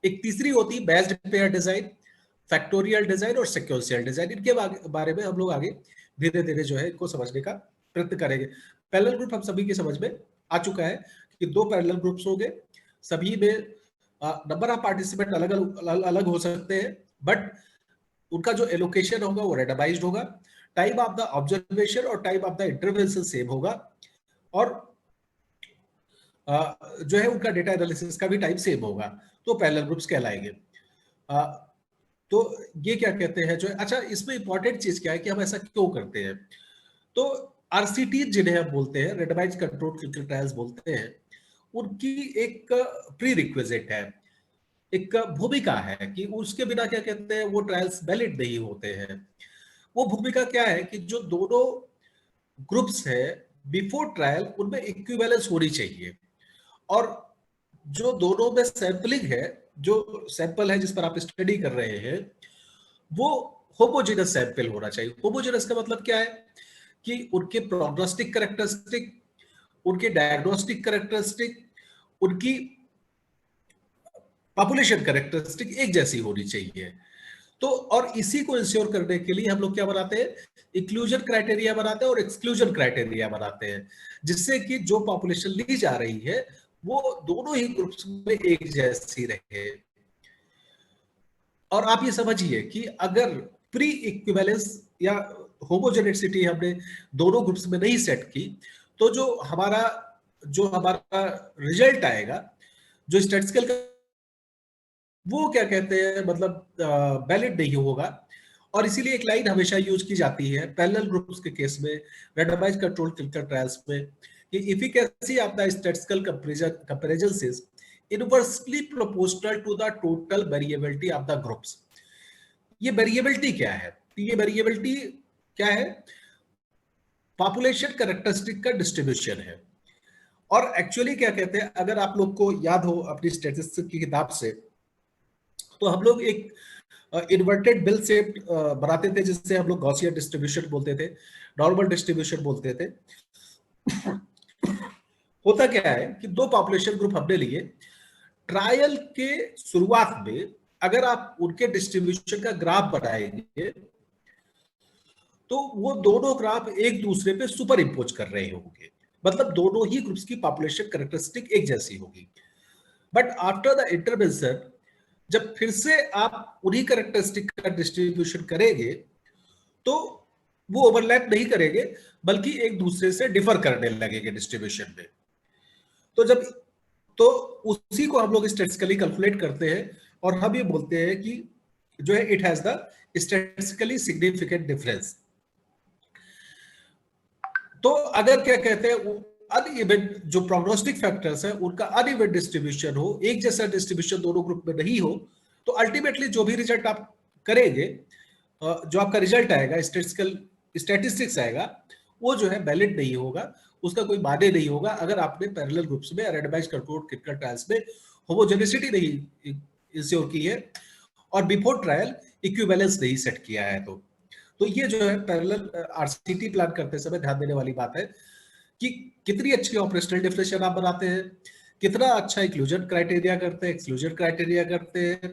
B: एक तीसरी होती है based pair design, factorial design और सिक्वेंशियल डिजाइन। इनके बारे में हम लोग आगे धीरे धीरे जो है इनको समझने का प्रयत्न करेंगे। पैरेलल ग्रुप हम सभी की समझ में आ चुका है कि 2 पैरेलल ग्रुप्स होंगे, सभी में नंबर ऑफ पार्टिसिपेंट अलग हो सकते हैं, बट उनका जो एलोकेशन होगा वो रैंडमाइज्ड होगा, टाइम ऑफ द ऑब्जर्वेशन और time of the intervention same होगा, और जो है उनका डेटा एनालिसिस का भी टाइम सेम होगा, तो पैरेलल ग्रुप्स कहलाएंगे। तो ये क्या कहते हैं जो, अच्छा इसमें इंपॉर्टेंट चीज क्या है कि हम ऐसा क्यों करते हैं। तो आरसीटी जिन्हें हम बोलते हैं, रेंडमाइज्ड कंट्रोल्ड क्लिनिकल ट्रायल्स बोलते हैं, उनकी एक प्री रिक्विजिट है, एक भूमिका है कि उसके बिना क्या कहते हैं वो ट्रायल्स वैलिड नहीं होते हैं। वो भूमिका क्या है कि जो दोनों ग्रुप्स है बिफोर ट्रायल उनमें इक्विवेलेंस होनी चाहिए, और जो दोनों में सैंपलिंग है, जो सैंपल है जिस पर आप स्टडी कर रहे हैं, वो होमोजेनस सैंपल होना चाहिए। होमोजेनस का मतलब क्या है कि उनके प्रोग्नोस्टिक कैरेक्टरिस्टिक, उनके डायग्नोस्टिक कैरेक्टरिस्टिक, उनकी पॉपुलेशन कैरेक्टरिस्टिक एक जैसी होनी चाहिए। तो और इसी को इंश्योर करने के लिए हम लोग क्या बनाते हैं, इंक्लूजन क्राइटेरिया बनाते हैं और एक्सक्लूजन क्राइटेरिया बनाते हैं, जिससे कि जो पॉपुलेशन ली जा रही है वो दोनों ही ग्रुप्स में एक जैसी रहे। और आप ये समझिए कि अगर प्री इक्विवेलेंस या होमोजेनिसिटी हमने दोनों ग्रुप्स में नहीं सेट की, तो जो हमारा रिजल्ट आएगा, जो स्टैटिस्टिकल का, वो क्या कहते हैं, मतलब वैलिड नहीं होगा। और इसीलिए एक लाइन हमेशा यूज की जाती है पैरेलल ग्रुप्स के केस में, रैंडमाइज्ड कंट्रोल क्लिनिकल ट्रायल्स में, कि efficacy of the statistical comparison is inversely proportional to the total variability of the groups. ये वेरिएबिलिटी क्या है? ये वेरिएबिलिटी क्या है? पॉपुलेशन कैरेक्टरिस्टिक का डिस्ट्रीब्यूशन है। और एक्चुअली क्या कहते हैं, अगर आप लोग को याद हो अपनी स्टैटिस्टिक्स की किताब से, तो हम लोग एक इन्वर्टेड बेल शेप बनाते थे, जिससे हम लोग गॉसियन डिस्ट्रीब्यूशन बोलते थे, नॉर्मल डिस्ट्रीब्यूशन बोलते थे। होता क्या है कि दो पॉपुलेशन ग्रुप हमने लिए, ट्रायल के शुरुआत में अगर आप उनके डिस्ट्रीब्यूशन का ग्राफ बनाएंगे, तो वो दोनों ग्राफ एक दूसरे पे सुपर इंपोज कर रहे होंगे, मतलब दोनों ही ग्रुप्स की पॉपुलेशन कैरेक्टरिस्टिक एक जैसी होगी। बट आफ्टर द इंटरवेंशन, जब फिर से आप उन्हीं कैरेक्टरिस्टिक का डिस्ट्रीब्यूशन करेंगे, तो वो ओवरलैप नहीं करेंगे, बल्कि एक दूसरे से डिफर करने लगेंगे डिस्ट्रीब्यूशन में। तो उसी को हम लोग स्टैटिस्टिकली कैलकुलेट करते हैं, और हम ये बोलते हैं कि जो है it has the statistically significant difference. तो अगर क्या कहते हैं, अनइवन जो प्रोग्नोस्टिक फैक्टर्स है उनका अनइवन डिस्ट्रीब्यूशन हो, एक जैसा डिस्ट्रीब्यूशन दोनों ग्रुप में नहीं हो, तो अल्टीमेटली जो भी रिजल्ट आप करेंगे, जो आपका रिजल्ट आएगा, स्टैटिस्टिक्स आएगा, वो जो है वैलिड नहीं होगा, उसका कोई मायने नहीं होगा, अगर आपने पैरेलल ग्रुप्स में रैंडमाइज्ड कंट्रोल्ड क्लिनिकल ट्रायल्स में होमोजेनिसिटी नहीं इंश्योर की है और बिफोर ट्रायल इक्विवेलेंस नहीं सेट किया है। तो ये जो है पैरेलल आरसीटी प्लान करते समय ध्यान देने वाली बात है कि कितनी अच्छी ऑपरेशनल डेफिनेशन आप बनाते हैं, कितना अच्छा इंक्लूजन क्राइटेरिया करते हैं, एक्सक्लूजन क्राइटेरिया करते हैं,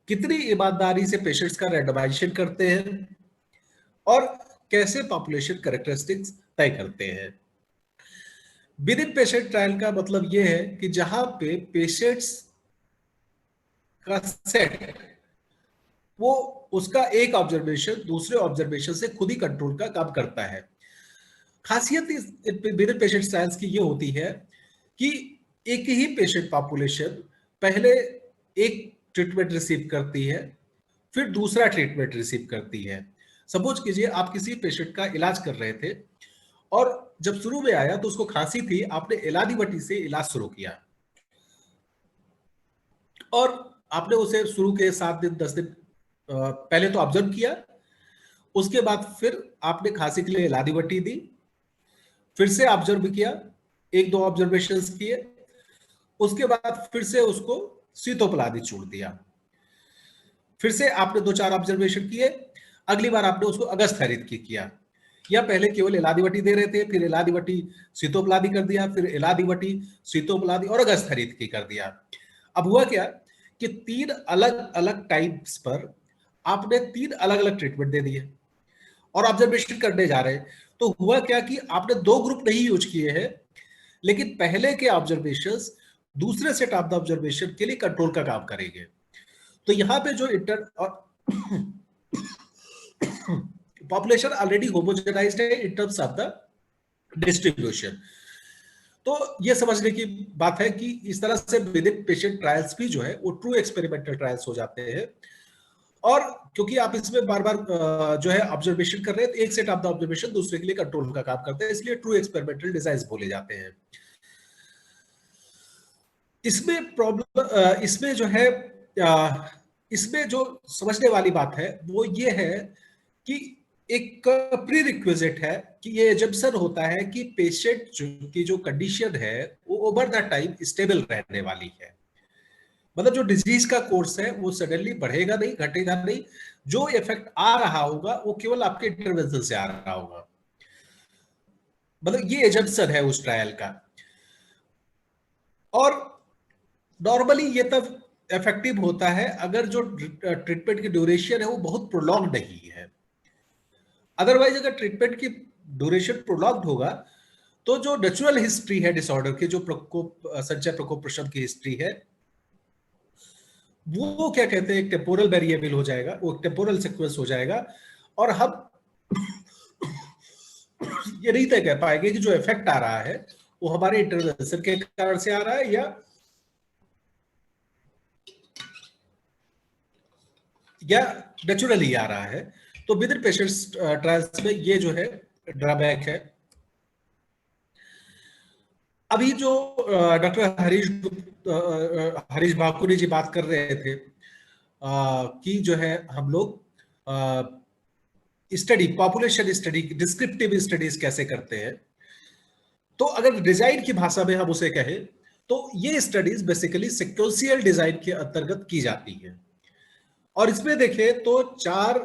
B: कितनी ईमानदारी से पेशेंट्स का रैंडमाइजेशन करते हैं, और कैसे पॉपुलेशन कैरेक्टरिस्टिक्स तय करते हैं। विद इन पेशेंट ट्रायल का मतलब यह है कि जहां पे पेशेंट्स का सेट, वो उसका एक ऑब्जर्वेशन दूसरे ऑब्जर्वेशन से खुद ही कंट्रोल का काम करता है। खासियत इस विद इन पेशेंट ट्रायल्स की ये होती है कि एक ही पेशेंट पॉपुलेशन पहले एक ट्रीटमेंट रिसीव करती है, फिर दूसरा ट्रीटमेंट रिसीव करती है। सपोज कीजिए आप किसी पेशेंट का इलाज कर रहे थे, और जब शुरू में आया तो उसको खांसी थी, आपने एलादीवटी से इलाज शुरू किया, और आपने उसे शुरू के 7 दिन 10 दिन पहले तो ऑब्जर्व किया, उसके बाद फिर आपने खांसी के लिए एलादीवटी दी, फिर से ऑब्जर्व किया, 1-2 ऑब्जर्वेशंस किए, उसके बाद फिर से उसको सीतोपलादी छोड़ दिया, फिर से आपने 2-4 ऑब्जर्वेशन किए, अगली बार आपने उसको अगस्थैरित की किया, या पहले केवल एलादीवटी दे रहे थे, फिर एलादीवटी सीतोपलादी कर दिया, फिर एलादीवटी सीतोपलादी और अगस्थैरित की कर दिया। अब हुआ क्या कि 3 अलग अलग टाइप्स पर आपने 3 अलग अलग ट्रीटमेंट दे दिए और ऑब्जर्वेशन करने जा रहे हैं। तो हुआ क्या कि आपने 2 ग्रुप नहीं यूज किए हैं, लेकिन पहले के ऑब्जर्वेशंस दूसरे सेट ऑफ द ऑब्जर्वेशन के लिए कंट्रोल का काम करेंगे। तो यहां पे जो पॉपुलेशन ऑलरेडी होमोजेनाइज्ड है in terms of the distribution. तो ये समझने की बात है कि इस तरह से विद इन पेशेंट ट्रायल्स भी जो है वो ट्रू एक्सपेरिमेंटल ट्रायल्स हो जाते हैं, और क्योंकि आप इसमें बार बार जो है ऑब्जर्वेशन कर रहे हैं, तो एक सेट ऑफ द ऑब्जर्वेशन दूसरे के लिए कंट्रोल का काम करते हैं, इसलिए ट्रू एक्सपेरिमेंटल डिजाइन बोले जाते हैं। इसमें प्रॉब्लम इसमें जो है इसमें जो समझने वाली बात है वो ये है कि एक प्री रिक्विजिट है कि ये एजम्पशन होता है कि पेशेंट की जो कंडीशन है वो ओवर द टाइम स्टेबल रहने वाली है, मतलब जो डिजीज का कोर्स है वो सडनली बढ़ेगा नहीं, घटेगा नहीं, जो इफेक्ट आ रहा होगा वो केवल आपके इंटरवेंशन से आ रहा होगा, मतलब ये एजम्पशन है उस ट्रायल का। और नॉर्मली ये तब इफेक्टिव होता है अगर जो ट्रीटमेंट की ड्यूरेशन है वो बहुत प्रोलॉन्ग नहीं है। अदरवाइज अगर ट्रीटमेंट की ड्यूरेशन प्रोलॉन्ग होगा तो जो नेचुरल हिस्ट्री है डिसऑर्डर की, जो प्रकोप संचय प्रकोप प्रसव की हिस्ट्री है, वो क्या कहते हैं, एक टेम्पोरल वेरिएबल हो जाएगा, वो टेम्पोरल सीक्वेंस हो जाएगा, और हम ये नहीं तय कर पाएंगे कि जो इफेक्ट आ रहा है वो हमारे इंटरवेंशन के कारण से आ रहा है या नेचुरली आ रहा है। तो विद इन पेशेंट्स ट्रायल्स में ये जो है ड्रॉबैक है। अभी जो डॉक्टर हरीश भाकुरी जी बात कर रहे थे कि जो है हम लोग study, population study, descriptive studies कैसे करते हैं, तो अगर डिजाइन की भाषा में हम उसे कहें तो ये स्टडीज बेसिकली सिक्वेंशियल डिजाइन के अंतर्गत की जाती है। और इसमें देखें तो 4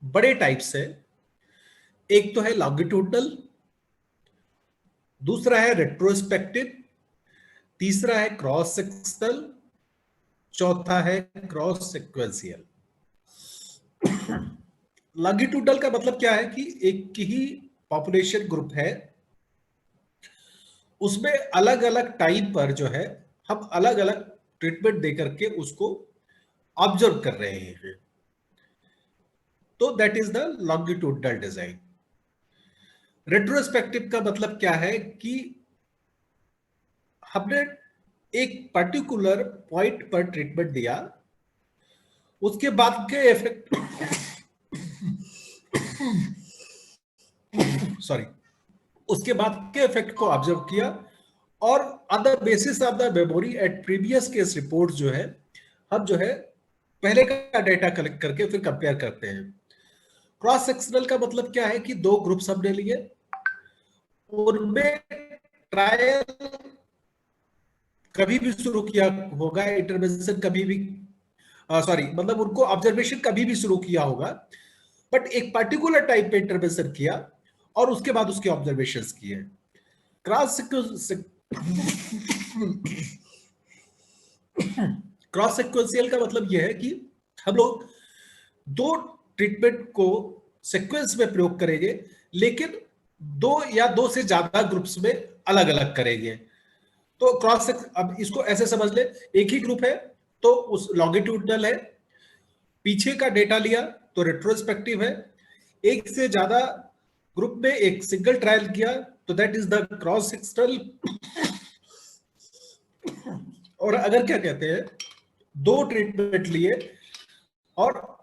B: बड़े टाइप्स है। एक तो है लॉन्गिट्यूडनल, दूसरा है रेट्रोस्पेक्टिव, तीसरा है क्रॉस सेक्शनल, चौथा है क्रॉस सिक्वेंशियल। लॉन्गिट्यूडनल का मतलब क्या है कि एक ही पॉपुलेशन ग्रुप है, उसमें अलग अलग टाइम पर जो है हम अलग अलग ट्रीटमेंट देकर के उसको ऑब्जर्व कर रहे हैं, तो that is the longitudinal design. Retrospective का मतलब क्या है कि हमने एक पर्टिकुलर पॉइंट पर ट्रीटमेंट दिया, उसके बाद के इफेक्ट सॉरी उसके बाद के इफेक्ट को ऑब्जर्व किया, और on the basis of the memory at previous case report जो है हम जो है पहले का डेटा कलेक्ट करके फिर कंपेयर करते हैं। क्रॉस सेक्शनल का मतलब क्या है कि 2 ग्रुप्स हमने लिए, उनमें ट्रायल कभी भी शुरू किया होगा, इंटरवेंशन कभी भी सॉरी मतलब उनको ऑब्जर्वेशन कभी भी शुरू किया होगा, बट एक पर्टिकुलर टाइप पे इंटरवेंशन किया और उसके बाद उसके ऑब्जर्वेशंस किए। क्रॉस सिक्वेंशियल का मतलब यह है कि हम लोग 2 ट्रीटमेंट को सीक्वेंस में प्रयोग करेंगे, लेकिन 2 या 2 से ज्यादा ग्रुप्स में अलग अलग करेंगे। तो क्रॉस, अब इसको ऐसे समझ ले, एक ही ग्रुप है तो उस लॉन्गिट्यूडनल है, पीछे का डेटा लिया तो रेट्रोस्पेक्टिव है, एक से ज्यादा ग्रुप में एक सिंगल ट्रायल किया तो that is the cross sectional. और अगर क्या कहते हैं 2 ट्रीटमेंट लिए और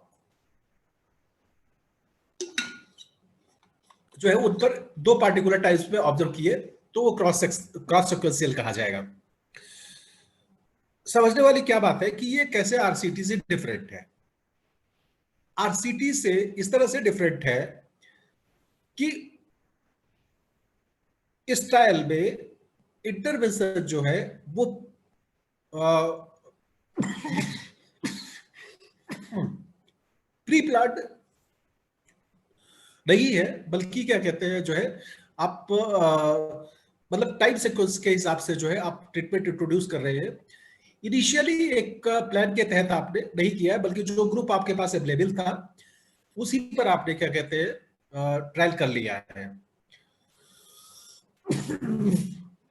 B: जो है उन पर 2 पार्टिकुलर टाइप्स में ऑब्जर्व किए तो वो क्रॉस सिक्वेंशियल कहा जाएगा। समझने वाली क्या बात है कि ये कैसे आरसीटी से डिफरेंट है। आरसीटी से इस तरह से डिफरेंट है कि इस ट्रायल में इंटरवेंशन जो है वो प्री प्लान्ड नहीं है, बल्कि क्या कहते हैं जो है आप मतलब टाइम सीक्वेंस के हिसाब से जो है आप ट्रीटमेंट इंट्रोड्यूस कर रहे हैं। इनिशियली एक प्लान के तहत आपने नहीं किया है, बल्कि जो ग्रुप आपके पास अवेलेबल था उसी पर आपने क्या कहते हैं ट्रायल कर लिया है।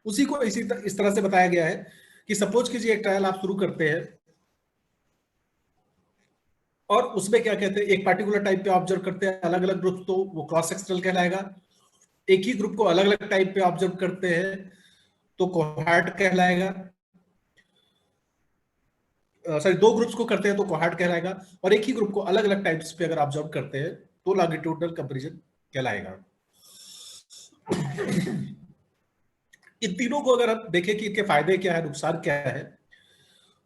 B: उसी को इस तरह से बताया गया है कि सपोज कीजिए एक ट्रायल आप शुरू करते हैं और उसमें क्या कहते हैं एक पर्टिकुलर टाइप पे ऑब्जर्व करते हैं अलग अलग ग्रुप, तो वो क्रॉस सेक्शनल कहलाएगा। एक ही ग्रुप को अलग अलग टाइप पे ऑब्जर्व करते हैं तो कोहॉर्ट कहलाएगा। सॉरी 2 ग्रुप्स को करते हैं तो कोहॉर्ट कहलाएगा, और एक ही ग्रुप को अलग अलग टाइप्स पे अगर ऑब्जर्व करते हैं तो लॉन्गिट्यूडनल कंपैरिजन कहलाएगा। इन तीनों को अगर हम देखें कि इनके फायदे क्या है, नुकसान क्या है,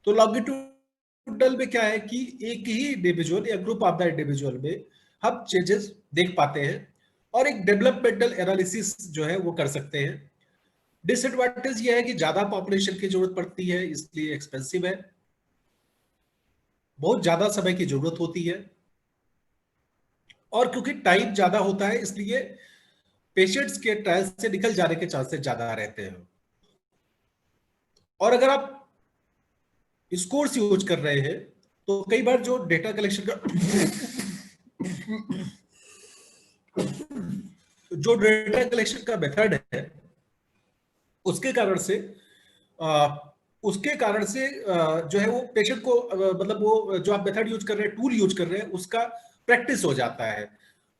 B: तो लॉन्गिट्यूडनल में क्या है कि एक ही इंडिविजुअल या ग्रुप ऑफ द इंडिविजुअल में हम चेंजेस देख पाते हैं और एक डेवलपमेंटल एनालिसिस जो है वो कर सकते हैं। डिसएडवांटेज ये है कि ज्यादा पॉपुलेशन की जरूरत पड़ती है, इसलिए एक्सपेंसिव है, बहुत ज्यादा समय की जरूरत होती है, और क्योंकि टाइम ज्यादा होता है इसलिए पेशेंट्स के ट्रायल से निकल जाने के चांसेस ज्यादा रहते हैं। और अगर आप स्कोर्स यूज कर रहे हैं तो कई बार जो डेटा कलेक्शन का जो डेटा कलेक्शन का मेथड है उसके कारण से उसके कारण से जो है वो पेशेंट को मतलब वो जो आप मेथड यूज कर रहे हैं, टूल यूज कर रहे हैं, उसका प्रैक्टिस हो जाता है।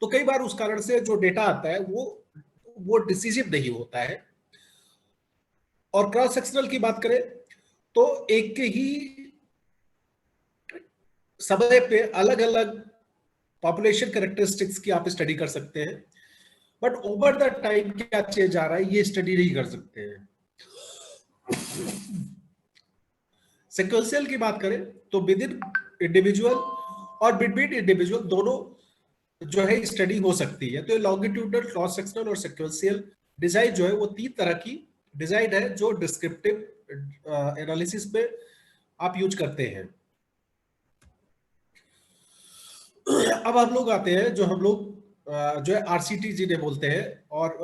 B: तो कई बार उस कारण से जो डेटा आता है वो डिसिसिव नहीं होता है। और क्रॉस सेक्शनल की बात करें तो एक के ही समय पे अलग अलग पॉपुलेशन कैरेक्टरिस्टिक्स की आप स्टडी कर सकते हैं, बट ओवर द टाइम क्या चेंज आ रहा है ये स्टडी नहीं कर सकते हैं। सिक्वेंशियल की बात करें तो विद इन इंडिविजुअल और बिटवीन इंडिविजुअल दोनों जो है स्टडी हो सकती है। तो लॉन्गिट्यूडनल, क्रॉस सेक्शनल और सिक्वेंशियल डिजाइन जो है वो 3 तरह की डिजाइन है जो डिस्क्रिप्टिव एनालिसिस में आप यूज करते हैं। अब हम लोग आते हैं जो हम लोग जो है आरसीटी जिन्हें बोलते हैं, और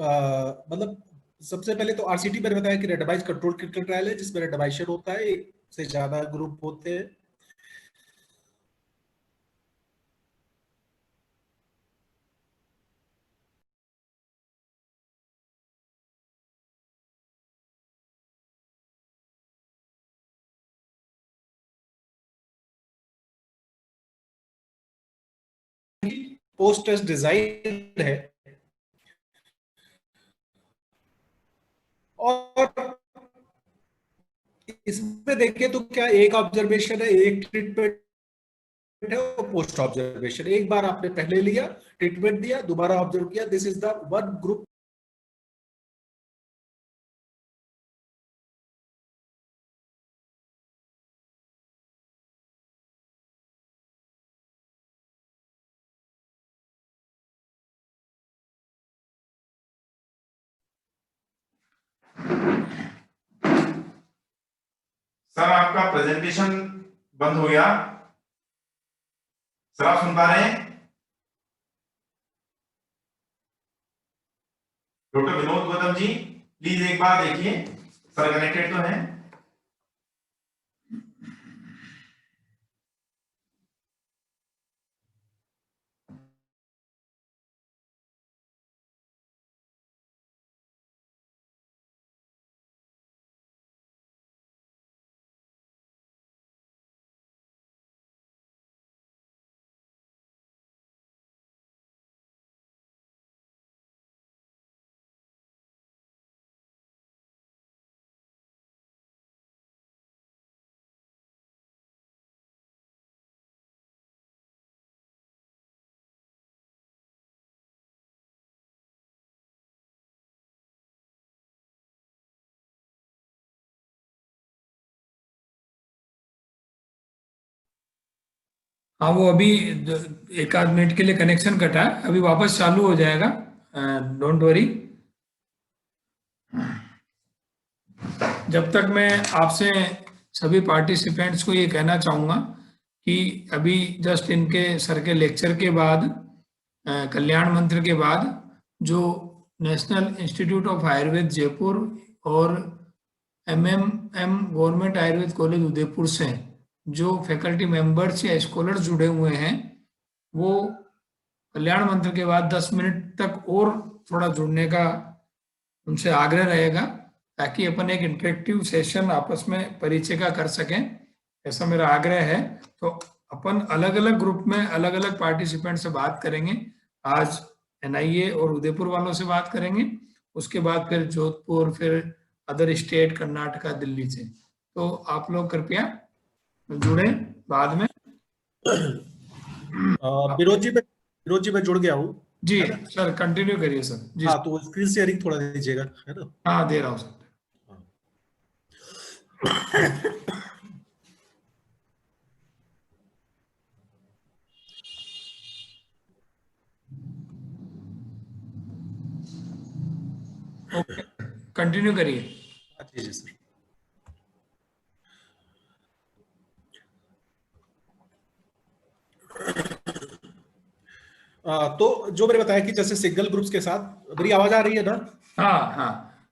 B: मतलब सबसे पहले तो आरसीटी मैंने बताया कि रेंडमाइज कंट्रोल क्लिनिकल ट्रायल है जिसमें रेंडमाइजेशन होता है, एक से ज्यादा ग्रुप होते हैं। पोस्ट टेस्ट डिजाइन है, और इसमें देखिए तो क्या एक ऑब्जर्वेशन है, एक ट्रीटमेंट है और पोस्ट ऑब्जर्वेशन। एक बार आपने पहले लिया, ट्रीटमेंट दिया, दोबारा ऑब्जर्व किया, this is the one group.
A: Sir आपका प्रेजेंटेशन बंद हो गया। सर आप सुन पा रहे हैं? डॉक्टर विनोद गौतम जी प्लीज एक बार देखिए सर कनेक्टेड तो है।
C: हाँ वो अभी एक आध मिनट के लिए कनेक्शन कटा है, अभी वापस चालू हो जाएगा, डोंट वरी। जब तक मैं आपसे सभी पार्टिसिपेंट्स को ये कहना चाहूँगा कि अभी जस्ट इनके सर के लेक्चर के बाद, कल्याण मंत्र के बाद, जो national institute of Ayurveda Jaipur और MMM government Ayurveda college Udaipur से जो फैकल्टी मेंबर्स या स्कॉलर्स जुड़े हुए हैं, वो कल्याण मंत्र के बाद 10 मिनट तक और थोड़ा जुड़ने का उनसे आग्रह रहेगा, ताकि अपन एक इंटरेक्टिव सेशन आपस में परिचय का कर सकें, ऐसा मेरा आग्रह है। तो अपन अलग अलग ग्रुप में अलग अलग पार्टिसिपेंट से बात करेंगे। आज NIA और उदयपुर वालों से बात करेंगे, उसके बाद फिर जोधपुर, फिर अदर स्टेट, कर्नाटका, दिल्ली से। तो आप लोग कृपया जुड़े बाद में।
B: विनोद जी मैं जुड़ गया हूँ
C: जी सर, कंटिन्यू करिए सर जी।
B: हाँ तो स्क्रीन शेयरिंग थोड़ा दीजिएगा, है ना?
C: हाँ दे रहा हूँ सर। ओके कंटिन्यू करिए।
B: जी जी सर। तो जो मैंने बताया कि जैसे सिंगल ग्रुप्स के साथ, मेरी आवाज आ रही है ना?
C: हाँ हाँ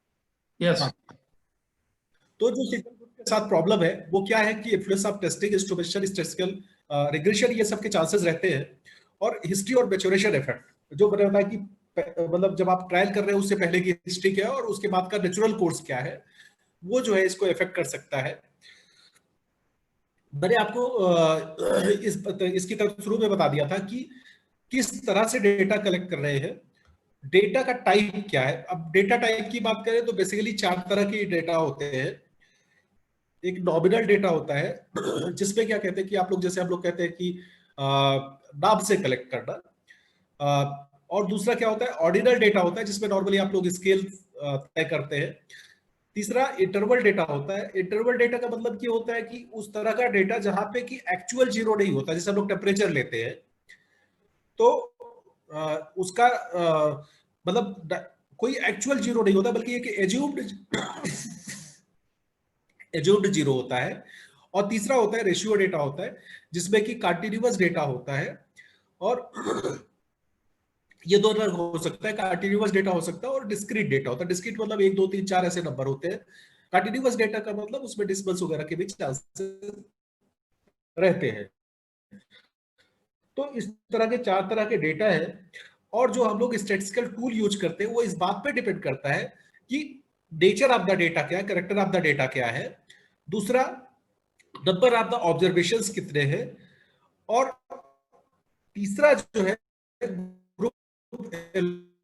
C: यस।
B: तो जो सिंगल ग्रुप के साथ प्रॉब्लम है वो क्या है कि influence of testing, instrumentation, statistical regression, ये सब के चांसेस रहते हैं। और हिस्ट्री और मैच्योरेशन इफेक्ट, जो मैंने बताया कि मतलब जब आप ट्रायल कर रहे हैं उससे पहले की हिस्ट्री क्या है और उसके बाद का नेचुरल कोर्स क्या है, वो जो है इसको इफेक्ट कर सकता है। मैंने आपको इसकी तरफ शुरू में बता दिया था कि किस तरह से डेटा कलेक्ट कर रहे हैं, डेटा का टाइप क्या है। अब डेटा टाइप की बात करें तो बेसिकली 4 तरह के डेटा होते हैं। एक नॉमिनल डेटा होता है जिसमें क्या कहते हैं कि आप लोग, जैसे हम लोग कहते हैं कि नाम से कलेक्ट करना, और दूसरा क्या होता है, ऑर्डिनल डेटा होता है जिसमें नॉर्मली आप लोग स्केल तय करते हैं। तीसरा इंटरवल डेटा होता है। इंटरवल डेटा का मतलब क्या होता है कि उस तरह का डेटा जहां पे कि एक्चुअल जीरो नहीं होता, जैसे हम लोग टेम्परेचर लेते हैं तो उसका मतलब कोई एक्चुअल जीरो नहीं होता, बल्कि एक एज्यूम्ड जीरो होता है। और तीसरा होता है रेशियो डेटा होता है, जिसमें कि कंटीन्यूअस डेटा होता है। और ये दो तरह हो सकता है, कंटीन्यूअस डेटा हो सकता है और डिस्क्रीट डेटा होता है। डिस्क्रीट मतलब 1 2 3 4 ऐसे नंबर होते हैं। कंटीन्यूअस डेटा का मतलब उसमें डिसिमल्स वगैरह के भी चांसेस रहते हैं। तो इस तरह के 4 तरह के डेटा है। और जो हम लोग स्टैटिस्टिकल टूल यूज करते हैं वो इस बात पे डिपेंड करता है कि नेचर ऑफ द डेटा क्या है, कैरेक्टर ऑफ द डेटा क्या है, दूसरा नंबर ऑफ द ऑब्जर्वेशंस कितने हैं, और तीसरा जो है ग्रुप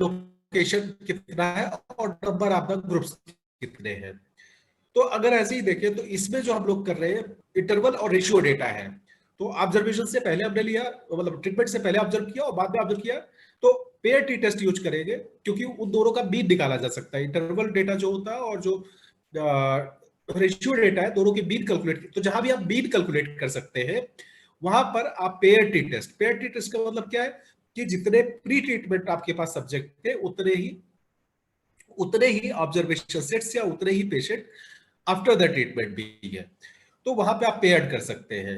B: लोकेशन कितना है, और नंबर ऑफ द ग्रुप्स कितने हैं। तो अगर ऐसे ही देखें तो इसमें जो हम लोग कर रहे हैं इंटरवल और रेशियो डेटा है। तो ऑब्जर्वेशन से पहले हमने लिया, मतलब ट्रीटमेंट से पहले ऑब्जर्व किया और बाद में ऑब्जर्व किया, तो पेयर टी टेस्ट यूज करेंगे, क्योंकि उन दोनों का मीन निकाला जा सकता है। इंटरवल डेटा जो होता है और जो रेशियो डेटा है, दोनों की मीन कैलकुलेट, तो जहां भी आप मीन कैलकुलेट कर सकते हैं वहां पर आप पेयर टी टेस्ट का मतलब क्या है कि जितने प्री ट्रीटमेंट आपके पास सब्जेक्ट थे उतने ही ऑब्जर्वेशन सेट्स या उतने ही पेशेंट आफ्टर द ट्रीटमेंट भी है। तो वहां पे आप पेयर्ड कर सकते हैं।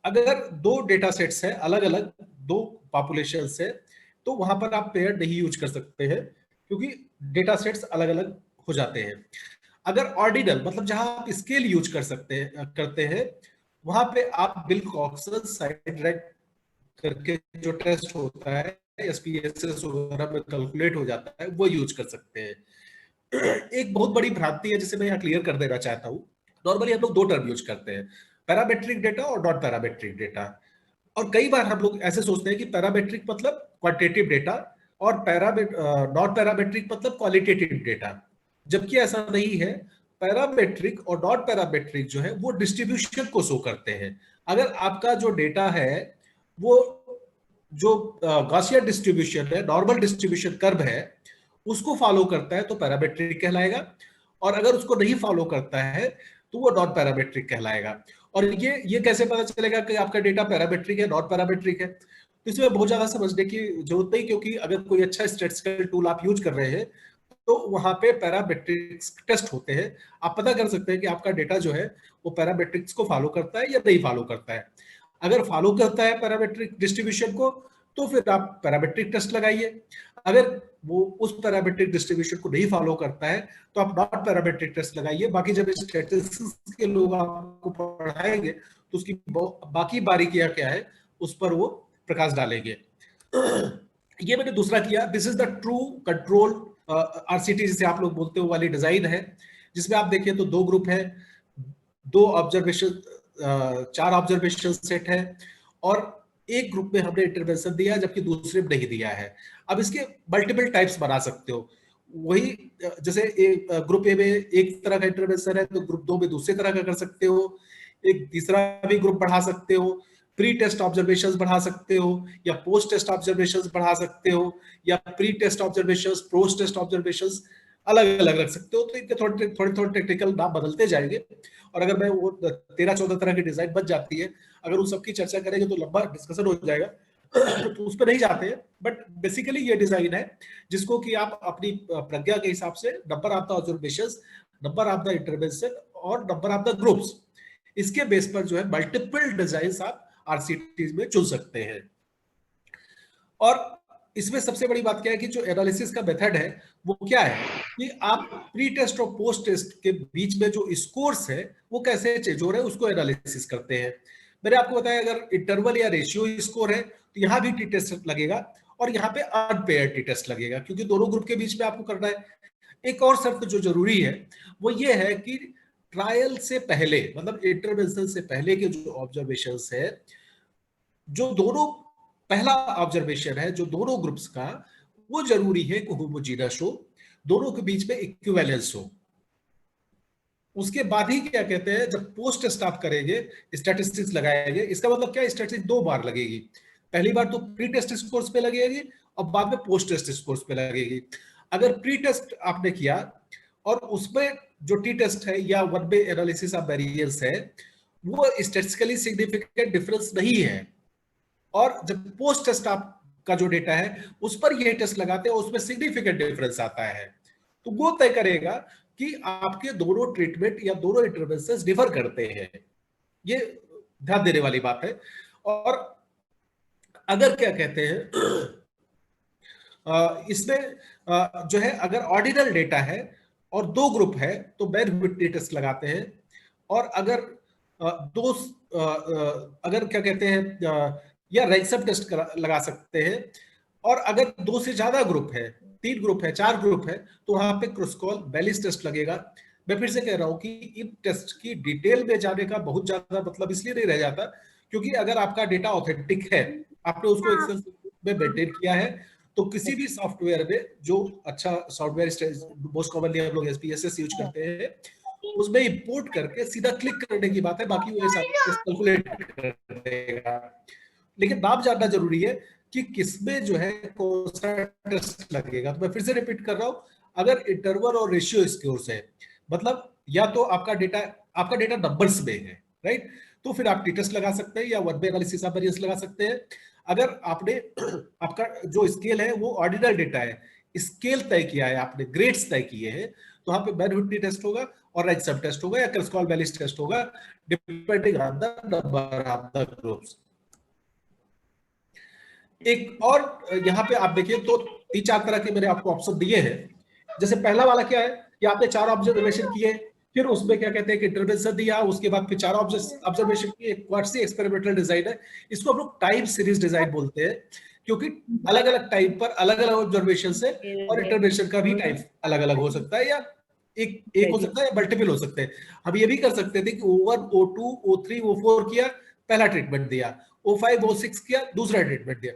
B: अगर 2 डेटा सेट्स है, अलग अलग 2 पॉपुलेशन है, तो वहां पर आप पेयर्ड नहीं यूज कर सकते हैं, क्योंकि डेटा सेट्स अलग अलग हो जाते हैं। अगर ऑर्डिनल मतलब जहां आप स्केल यूज करते हैं, वहां पे आप विल्कॉक्सन साइड रैंक करके जो टेस्ट होता है, एसपीएसएस वगैरह में कैलकुलेट हो जाता है, वो यूज कर सकते हैं। एक बहुत बड़ी भ्रांति है जिसे मैं यहाँ क्लियर कर देना चाहता हूँ। नॉर्मली हम लोग 2 टर्म यूज करते हैं, पैरामेट्रिक डेटा और नॉन पैरामेट्रिक डेटा। और कई बार हम लोग ऐसे सोचते हैं कि पैरामेट्रिक मतलब क्वांटिटेटिव डेटा और नॉन पैरामेट्रिक मतलब क्वालिटेटिव डेटा, जबकि ऐसा नहीं है। पैरामेट्रिक और नॉन पैरामेट्रिक जो है वो डिस्ट्रीब्यूशन को शो करते हैं। अगर आपका जो डेटा है वो जो गॉसियन डिस्ट्रीब्यूशन है, नॉर्मल डिस्ट्रीब्यूशन कर्व है, उसको फॉलो करता है तो पैरामेट्रिक कहलाएगा, और अगर उसको नहीं फॉलो करता है तो वो नॉन पैरामेट्रिक कहलाएगा। और ये कैसे पता चलेगा कि आपका डेटा पैरामेट्रिक है नॉन पैरामेट्रिक है? तो इसमें बहुत ज्यादा समझने की जरूरत नहीं, क्योंकि अगर कोई अच्छा स्टैटिस्टिकल टूल आप यूज कर रहे हैं तो वहां पे पैरामेट्रिक्स टेस्ट होते हैं। आप पता कर सकते हैं कि आपका डेटा जो है वो पैरामेट्रिक्स को फॉलो करता है या नहीं फॉलो करता है। अगर फॉलो करता है पैरामेट्रिक डिस्ट्रीब्यूशन को तो फिर आप पैरामेट्रिक टेस्ट लगाइए। अगर वो उस पैरामेट्रिक डिस्ट्रीब्यूशन को नहीं फॉलो करता है तो आप नॉन पैरामेट्रिक टेस्ट लगाइए। बाकी जब स्टैटिस्टिक्स के लोग आपको पढ़ाएंगे तो उसकी बाकी बारीकियां क्या है उस पर वो प्रकाश डालेंगे। ये मैंने दूसरा किया। This is the true control RCT जिसे आप लोग बोलते हो वाली डिजाइन है, जिसमें आप देखिए तो 2 ग्रुप है, 2 ऑब्जर्वेशन 4 ऑब्जर्वेशन सेट है, और एक ग्रुप में हमने इंटरवेंशन दिया जबकि दूसरे में नहीं दिया है। अब इसके मल्टीपल टाइप्स बना सकते हो। वही जैसे ग्रुप ए में एक तरह का इंटरवेंशन है तो ग्रुप 2 में दूसरे तरह का कर सकते हो। एक तीसरा भी ग्रुप बढ़ा सकते हो, प्री टेस्ट ऑब्जर्वेशंस बढ़ा सकते हो, या पोस्ट टेस्ट ऑब्जर्वेशंस बढ़ा सकते हो, या pre test observations post test observations अलग अलग रख सकते हो। तो इनके थोड़े टेक्निकल नाम बदलते जाएंगे। और अगर मैं वो 13-14 तरह की डिजाइन बच जाती है, अगर उन सबकी चर्चा करेंगे तो लंबा डिस्कशन हो जाएगा तो उस पर नहीं जाते हैं। बट बेसिकली ये डिजाइन है जिसको कि आप अपनी प्रज्ञा के हिसाब से number of the observations, number of the intervention और नंबर ऑफ द ग्रुप्स, इसके बेस पर जो है मल्टीपल डिजाइन आप आरसीटी में चुन सकते हैं। और इसमें सबसे बड़ी बात क्या है कि जो एनालिसिस का मेथड है वो क्या है कि आप प्री टेस्ट और पोस्ट टेस्ट के बीच में जो स्कोर्स है वो कैसे चेंज हो रहे हैं उसको एनालिसिस करते हैं। मैंने आपको बताया अगर इंटरवल या रेशियो स्कोर है तो यहाँ भी टी टेस्ट लगेगा और यहाँ पे अनपेयर टी टेस्ट लगेगा, क्योंकि दोनों ग्रुप के बीच में आपको करना है। एक और शर्त जो जरूरी है वो ये है कि ट्रायल से पहले, मतलब इंटरवेंशन से पहले के जो ऑब्जर्वेशंस है, जो दोनों, पहला ऑब्जर्वेशन है जो दोनों ग्रुप्स का, वो जरूरी है कि होमोजीनस हो, दोनों के बीच में इक्विवेलेंस हो। उसके बाद ही क्या कहते हैं, जब पोस्ट टेस्ट आप करेंगे, स्टैटिस्टिक्स लगाएंगे, इसका मतलब क्या, स्टैटिस्टिक्स 2 बार लगेगी। पहली बार तो प्री टेस्ट स्कोर्स पे लगेगी और बाद में पोस्ट टेस्ट स्कोर्स पे लगेगी। अगर प्री टेस्ट आपने किया और उसमें जो टी टेस्ट है या one way analysis of variance है, वो स्टैटिस्टिकली सिग्निफिकेंट डिफरेंस नहीं है, और जब पोस्ट टेस्ट आपका जो डेटा है उस पर ये टेस्ट लगाते हैं, उसमें सिग्निफिकेंट डिफरेंस आता है, तो वो तय करेगा कि आपके दोनों ट्रीटमेंट या दोनों इंटरवेंशंस डिफर करते हैं। ये ध्यान देने वाली बात है। और अगर क्या कहते हैं इसमें जो है, अगर ऑर्डिनल डेटा है और 2 ग्रुप है तो बैन व्हिटनी टेस्ट लगाते हैं। और अगर दो अगर क्या कहते हैं या रैंसम टेस्ट लगा सकते हैं। और अगर 2 से ज्यादा ग्रुप है, 3 ग्रुप है, 4 ग्रुप है, तो वहां पे क्रॉसकॉल बैलिस टेस्ट लगेगा। मैं फिर से कह रहा हूं कि इन टेस्ट की डिटेल में जाने का बहुत ज्यादा मतलब इसलिए नहीं रह जाता, क्योंकि अगर आपका डेटा ऑथेंटिक है, आपने उसको एक्सेल में मेंटेन किया है, तो किसी भी सॉफ्टवेयर में, जो अच्छा सॉफ्टवेयर मोस्ट कॉमनली हम लोग SPSS यूज करते हैं, उसमें इंपोर्ट करके सीधा क्लिक करने की बात है, बाकी वो कैलकुलेट कर देगा। लेकिन नाम जानना जरूरी है कि किसमें जो है कौन सा टेस्ट लगेगा। तो मैं फिर से रिपीट कर रहा हूं, अगर इंटरवल और रेशियो स्कोर्स है, मतलब या तो आपका डेटा नंबर्स में है, राइट, तो फिर आप टी टेस्ट लगा सकते हैं या one way analysis of variance लगा सकते हैं। अगर आपने आपका जो स्केल है वो ऑर्डिनल डेटा है, स्केल तय किया है आपने, ग्रेड्स तय किए हैं, तो वहां पे बैन व्हिटनी टेस्ट होगा और रैंसम टेस्ट होगा या क्रॉसकॉल बैलिस टेस्ट होगा, depending on the number of the groups. एक और यहाँ पे आप देखिए तो 3-4 तरह के मैंने आपको ऑप्शन दिए हैं। जैसे पहला वाला क्या है कि आपने 4 ऑब्जर्वेशन किए, फिर उसमें क्या कहते हैं कि इंटरवेंशन दिया, उसके बाद फिर 4 ऑब्जर्वेशन किए, क्वार्सी एक्सपेरिमेंटल डिजाइन है। इसको हम लोग टाइम सीरीज डिजाइन बोलते हैं, क्योंकि अलग अलग टाइम पर अलग अलग ऑब्जर्वेशन से और इंटरवेंशन का भी टाइम अलग अलग हो सकता है, या एक हो सकता है या मल्टीपल हो सकते हैं। हम ये भी कर सकते थे कि O1 O2 O3 O4 किया, पहला ट्रीटमेंट दिया, O5 O6 किया, दूसरा ट्रीटमेंट दिया।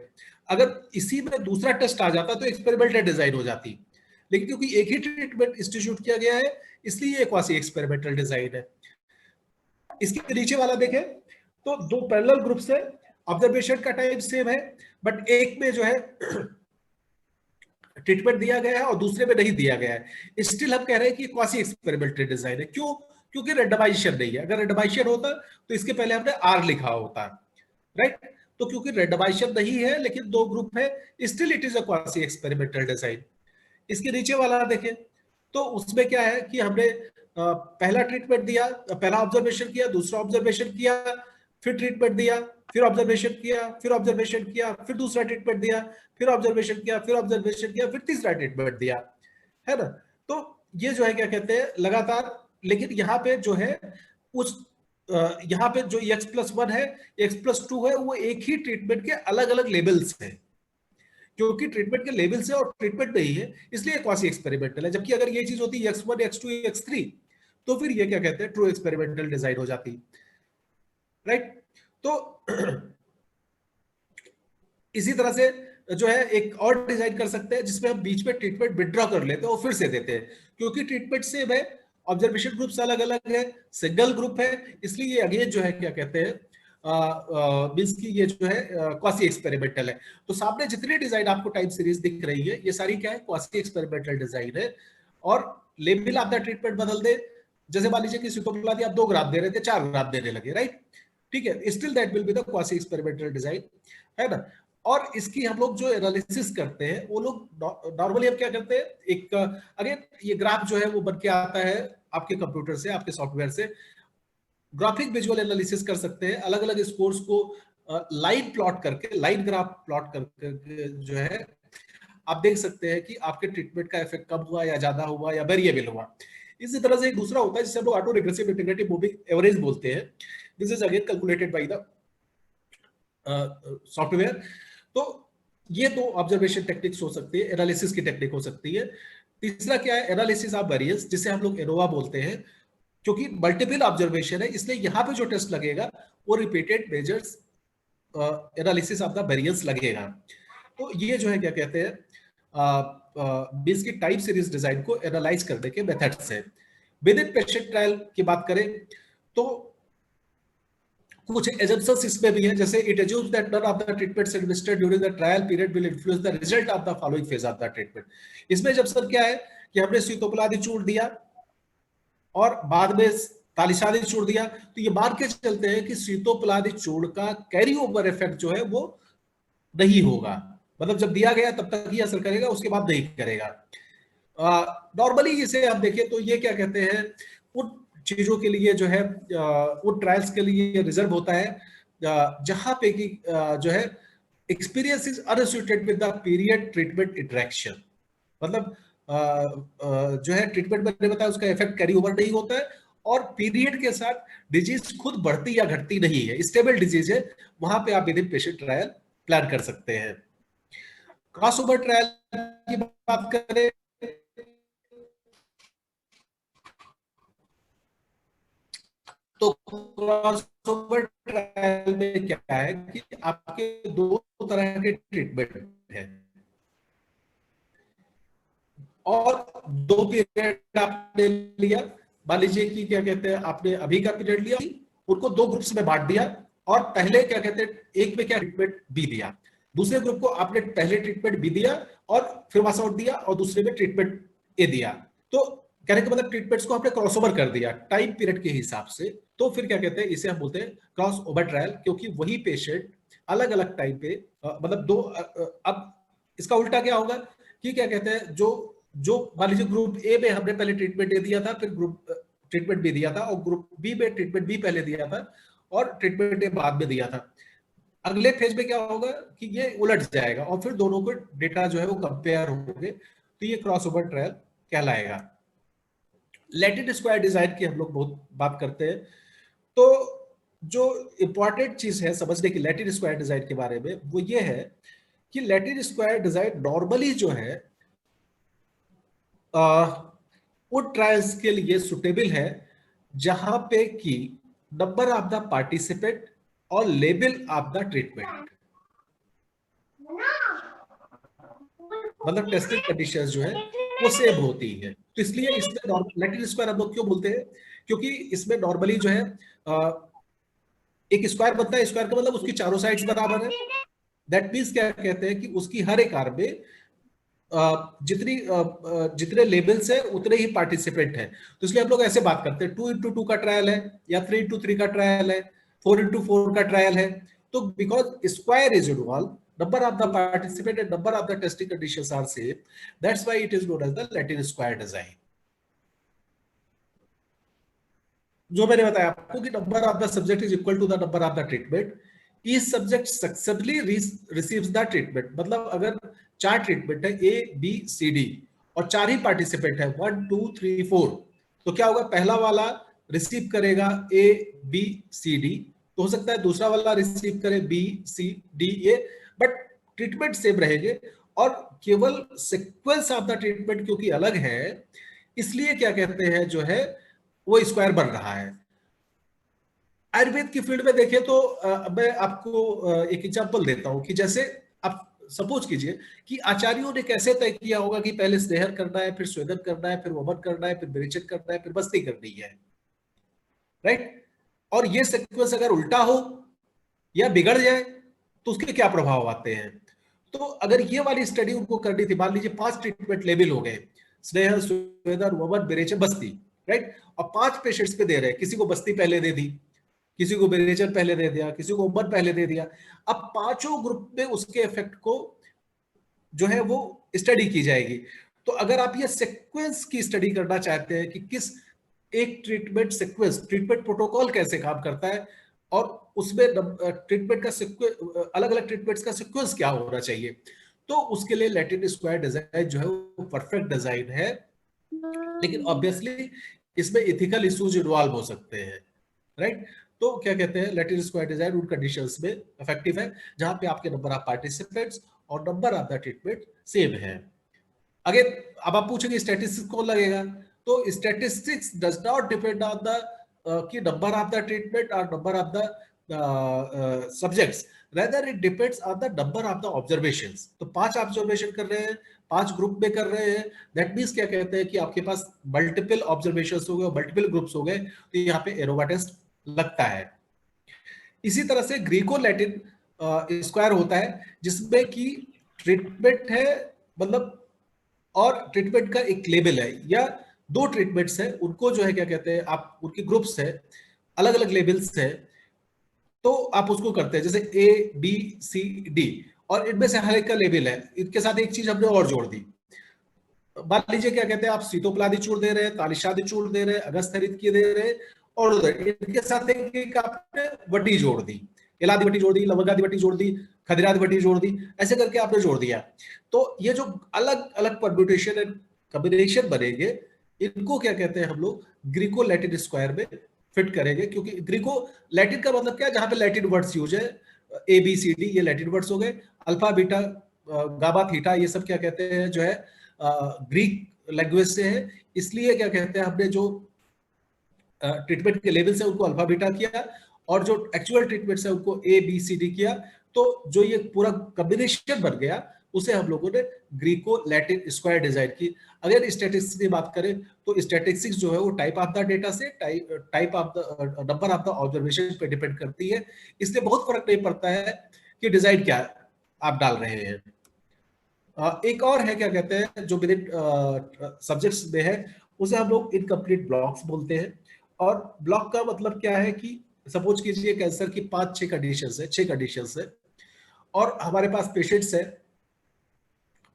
B: अगर इसी में दूसरा टेस्ट आ जाता तो एक्सपेरिमेंटल डिजाइन हो जाती, लेकिन क्योंकि एक ही ट्रीटमेंट इंस्टीट्यूट किया गया है, इसलिए ये क्वासी एक्सपेरिमेंटल डिजाइन है। इसके नीचे वाला देखें तो 2 पैरेलल ग्रुप्स है, ऑब्जर्वेशन का टाइम सेम है, बट एक में जो है ट्रीटमेंट दिया गया है और दूसरे में नहीं दिया गया है। स्टिल हम कह रहे हैं कि क्वासी एक्सपेरिमेंटल डिजाइन है। क्यों? क्योंकि रेंडमाइजेशन नहीं है। अगर रेंडमाइजेशन होता तो इसके पहले हमने R लिखा होता, राइट। तो क्योंकि रेंडमाइजेशन नहीं है लेकिन 2 ग्रुप है, still it is a quasi experimental design. इसके नीचे वाला देखें तो उसमें क्या है कि हमने पहला ट्रीटमेंट दिया, पहला ऑब्जर्वेशन किया, दूसरा ऑब्जर्वेशन किया, फिर ट्रीटमेंट दिया, फिर ऑब्जर्वेशन किया, फिर ऑब्जर्वेशन किया, फिर दूसरा ट्रीटमेंट दिया, फिर ऑब्जर्वेशन किया, फिर ऑब्जर्वेशन किया, फिर तीसरा ट्रीटमेंट दिया, है ना। तो ये जो है क्या कहते हैं लगातार, लेकिन यहाँ पे जो है उस यहाँ पे जो X+1 है, X+2 है, वो एक ही ट्रीटमेंट के अलग अलग लेवल्स है। क्योंकि ट्रीटमेंट के लेवल से और ट्रीटमेंट नहीं है, इसलिए क्वासी एक्सपेरिमेंटल है। जबकि अगर ये चीज होती है X1 X2 X3, तो फिर ये क्या कहते हैं ट्रू एक्सपेरिमेंटल डिजाइन हो जाती, राइट। तो इसी तरह से जो है एक और डिजाइन कर सकते हैं जिसमें हम बीच में ट्रीटमेंट विड्रॉ कर लेते हैं और फिर से देते हैं, क्योंकि ट्रीटमेंट सेम है, ऑब्जर्वेशन ग्रुप्स अलग अलग है, सिंगल ग्रुप है, इसलिए ये अगेन जो है क्या कहते हैं मींस की ये जो है क्वासी एक्सपेरिमेंटल है। तो सामने जितनी डिजाइन आपको टाइम सीरीज दिख रही है, ये सारी क्या है क्वासी एक्सपेरिमेंटल डिजाइन है। और लेवल ऑफ द ट्रीटमेंट बदल दे, जैसे मान लीजिए कि सिटोप्लाज्म आप 2 ग्राम दे रहे थे, 4 ग्राम देने लगे, राइट, ठीक है, still that will be the quasi experimental design, है ना। और इसकी हम लोग जो एनालिसिस करते हैं, वो लोग नॉर्मली हम क्या करते हैं, एक अगेन ये ग्राफ जो है वो बन के आता है आपके कंप्यूटर से, आपके सॉफ्टवेयर से। ग्राफिक विजुअल एनालिसिस कर सकते हैं, अलग अलग स्कोर्स को लाइन प्लॉट करके, लाइन ग्राफ प्लॉट करके जो है आप देख सकते हैं कि आपके ट्रीटमेंट का इफेक्ट कम हुआ या ज्यादा हुआ या वेरिएबल हुआ। इसी तरह से एक दूसरा होता है जिसे हम लोग auto regressive integrative moving average बोलते हैं। This is again calculated by the software. तो ये 2 ऑब्जर्वेशन टेक्निक्स हो सकती है, एनालिसिस की टेक्निक हो सकती है। तीसरा क्या है, एनालिसिस ऑफ वेरिएंस, जिसे हम लोग एनोवा बोलते हैं। क्योंकि मल्टीपल ऑब्जर्वेशन है, इसलिए यहाँ पे जो टेस्ट लगेगा वो repeated measures analysis of the variance लगेगा। तो ये जो है क्या कहते हैं बीस की टाइप सीरीज डिजाइन को एनालाइज करने के मेथड्स है। विद इन पेशेंट ट्रायल की बात करें तो कुछ एजम्पशंस इसमें भी है, जैसे it assumes that none of the treatments administered during the trial period will influence the result of the following phase of the treatment. इसमें एजम्पशन क्या है कि हमने सीतोपलादी चूर्ण दिया और बाद में तालिशादी चूर्ण दिया, तो ये मान के चलते हैं कि सीतोपलादी चूर्ण का कैरी ओवर इफेक्ट जो है वो नहीं होगा, मतलब जब दिया गया तब तक ही असर करेगा, उसके बाद नहीं करेगा। नॉर्मली इसे आप देखें तो ये क्या कहते हैं उन चीजों के लिए जो है उन ट्रायल्स के लिए रिजर्व होता है जहां पे कि जो है experience is unassociated with the period treatment interaction, मतलब जो है ट्रीटमेंट मैंने बताया उसका इफेक्ट कैरी ओवर नहीं होता है और पीरियड के साथ डिजीज खुद बढ़ती या घटती नहीं है, स्टेबल डिजीज है, वहां पे आप with in patient trial plan कर सकते हैं। क्रॉसओवर ट्रायल की बात करें तो क्रॉसओवर ट्रायल में क्या है कि आपके दो तरह के ट्रीटमेंट है और दो पीरियड आपने लिया, मान लीजिए कि क्या कहते हैं आपने अभी का पीरियड लिया, उनको दो ग्रुप्स में बांट दिया और पहले क्या कहते हैं एक में क्या ट्रीटमेंट बी दिया, दूसरे ग्रुप को आपने पहले ट्रीटमेंट बी दिया और फिर वास आउट दिया और दूसरे में ट्रीटमेंट ए दिया। तो कहने का मतलब ट्रीटमेंट्स को आपने क्रॉसओवर कर दिया टाइम पीरियड के हिसाब से, तो फिर क्या कहते हैं इसे हम बोलते हैं क्रॉस ओवर ट्रायल, क्योंकि वही पेशेंट अलग अलग टाइम पे मतलब दो अब इसका उल्टा क्या होगा कि क्या कहते हैं जो मान लीजिए ग्रुप ए में हमने पहले ट्रीटमेंट ए दिया था, फिर ग्रुप ट्रीटमेंट बी दिया था और ग्रुप बी में ट्रीटमेंट बी पहले दिया था और ट्रीटमेंट ए बाद में दिया था, अगले फेज में क्या होगा कि ये उलट जाएगा और फिर दोनों को डेटा जो है वो कंपेयर होंगे, तो ये क्रॉसओवर ट्रायल कहलाएगा। लैटिन स्क्वायर डिजाइन की हम लोग बहुत बात करते हैं, तो जो इंपॉर्टेंट चीज है समझने की लैटिन स्क्वायर डिजाइन के बारे में वो ये है कि लैटिन स्क्वायर डिजाइन नॉर्मली जो है उन ट्रायल्स के लिए सुटेबल है जहां पे कि नंबर ऑफ द पार्टिसिपेंट और लेवल ऑफ द ट्रीटमेंट, मतलब टेस्टिंग कंडीशंस जो है वो सेम होती है। तो इसलिए इसमें लैटिन स्क्वायर हम लोग क्यों बोलते हैं, क्योंकि इसमें नॉर्मली जो है एक स्क्वायर बनता है, स्क्वायर का मतलब उसकी चारों साइड्स बराबर है, दैट मींस क्या कहते हैं कि उसकी हर एक आर्म में जितने लेवल्स है उतने ही पार्टिसिपेंट है, तो इसलिए हम लोग ऐसे बात करते हैं 2x2 का ट्रायल है या 3x3 का ट्रायल है, 4x4 का ट्रायल है, तो because square is involve, number of the participant and number of the testing conditions are same, that's why it is known as the Latin square design। जो मैंने बताया आपको कि number of the subject is equal to the number of the treatment, each subject successively receives the treatment, मतलब अगर 4 ट्रीटमेंट है A B C D और 4 ही पार्टिसिपेंट है 1 2 3 4, तो क्या होगा पहला वाला रिसीव करेगा A B C D, तो हो सकता है दूसरा वाला रिसीव करे B C D A, but treatment same रहेंगे और केवल सीक्वेंस ऑफ द ट्रीटमेंट क्योंकि अलग है इसलिए क्या कहते हैं जो है वो स्क्वायर बन रहा है। आयुर्वेद की फील्ड में देखें तो मैं आपको एक एग्जांपल देता हूं कि जैसे आप सपोज कीजिए कि आचार्यों ने कैसे तय किया होगा कि पहले स्नेहर करना है, फिर स्वेदन करना है, फिर वमन करना है, फिर विरेचन करना है, फिर बस्ती करनी है, राइट। और ये सीक्वेंस अगर उल्टा हो या बिगड़ जाए तो उसके क्या प्रभाव आते हैं। तो अगर ये वाली स्टडी उनको करनी थी, मान लीजिए 5 ट्रीटमेंट लेवल हो गए, स्नेहल स्वेदन वमन विरेचन बस्ती, राइट, और 5 पेशेंट्स पे दे रहे हैं, किसी को बस्ती पहले दे दी, किसी को विरेचन पहले दे दिया, किसी को वमन पहले दे दिया, अब पांचों ग्रुप में उसके इफेक्ट को जो है वो स्टडी की जाएगी। तो अगर आप ये सीक्वेंस की स्टडी करना चाहते हैं कि किस एक ट्रीटमेंट सीक्वेंस, ट्रीटमेंट प्रोटोकॉल कैसे काम करता है और उसमें ट्रीटमेंट का अलग अलग ट्रीटमेंट्स का सीक्वेंस क्या होना चाहिए, तो उसके लिए लैटिन स्क्वायर डिजाइन जो है वो परफेक्ट डिजाइन है, लेकिन ऑब्वियसली इसमें एथिकल इश्यूज इन्वॉल्व हो सकते हैं, राइट। तो क्या कहते हैं लैटिन स्क्वायर डिजाइन उन कंडीशंस में इफेक्टिव है जहां पे आपके नंबर ऑफ पार्टिसिपेंट्स और number of the treatment same है। अगेन अब आप पूछेंगे स्टैटिस्टिक्स कौन लगेगा, तो statistics does not depend on the कि नंबर ऑफ द ट्रीटमेंट और number of the subjects, rather it depends on the number of the observations. तो 5 ऑब्जर्वेशन कर रहे हैं, 5 ग्रुप में कर रहे हैं, दैट मींस क्या कहते हैं कि आपके पास मल्टीपल ऑब्जर्वेशंस हो गए, मल्टीपल ग्रुप्स हो गए, तो यहाँ पे एरोवा टेस्ट लगता है। इसी तरह से ग्रीको लैटिन स्क्वायर होता है, जिसमें कि ट्रीटमेंट है, मतलब और ट्रीटमेंट का एक लेबल है, या 2 ट्रीटमेंट्स है, उनको जो है क्या कहते हैं आप, उनके ग्रुप्स है, अलग अलग लेबल्स है, तो आप उसको करते हैं जैसे ए बी सी डी, और इनमें से हर एक का लेबल है। इनके साथ एक चीज हमने और जोड़ दी, मान लीजिए क्या कहते हैं आप सीतोपलादी चूर्ण दे रहे हैं, तालिशादी चूर्ण दे रहे हैं, अगस्थरित की दे रहे हैं, और उधर इनके साथ एक आपने वटी जोड़ दी, इलादी वटी जोड़ दी, लवंगादी वटी जोड़ दी, खदिरादी वटी जोड़ दी, ऐसे करके आपने जोड़ दिया। तो ये जो अलग अलग परम्यूटेशन एंड कॉम्बिनेशन बनेंगे, इनको क्या कहते हैं हम लोग ग्रीको लैटिन स्क्वायर में फिट करेंगे, क्योंकि ग्रीको लैटिन का मतलब क्या है, जहां पे लैटिन वर्ड्स यूज है, ए बी सी डी ये लैटिन वर्ड्स हो गए, अल्फा बीटा गामा थीटा ये सब क्या कहते हैं जो है ग्रीक लैंग्वेज से है, इसलिए क्या कहते हैं हमने जो ट्रीटमेंट के लेवल्स है उनको अल्फा बीटा किया, और जो एक्चुअल ट्रीटमेंट्स है उनको ए बी सी डी किया। तो जो ये पूरा कॉम्बिनेशन बन गया, उसे हम लोगों ने ग्रीको लैटिन स्क्वायर डिजाइन की। अगर स्टैटिस्टिक्स की बात करें तो स्टैटिस्टिक्स जो है वो टाइप ऑफ द डेटा से type of the number of the observation पे डिपेंड करती है, इसलिए बहुत फर्क नहीं पड़ता है कि डिजाइन क्या आप डाल रहे हैं। एक और है क्या कहते हैं जो विदिन सब्जेक्ट्स में है, उसे हम लोग इनकम्प्लीट ब्लॉक्स बोलते हैं। और ब्लॉक का मतलब क्या है कि सपोज कीजिए कैंसर की 5-6 कंडीशंस है, 6 कंडीशंस है, और हमारे पास पेशेंट्स है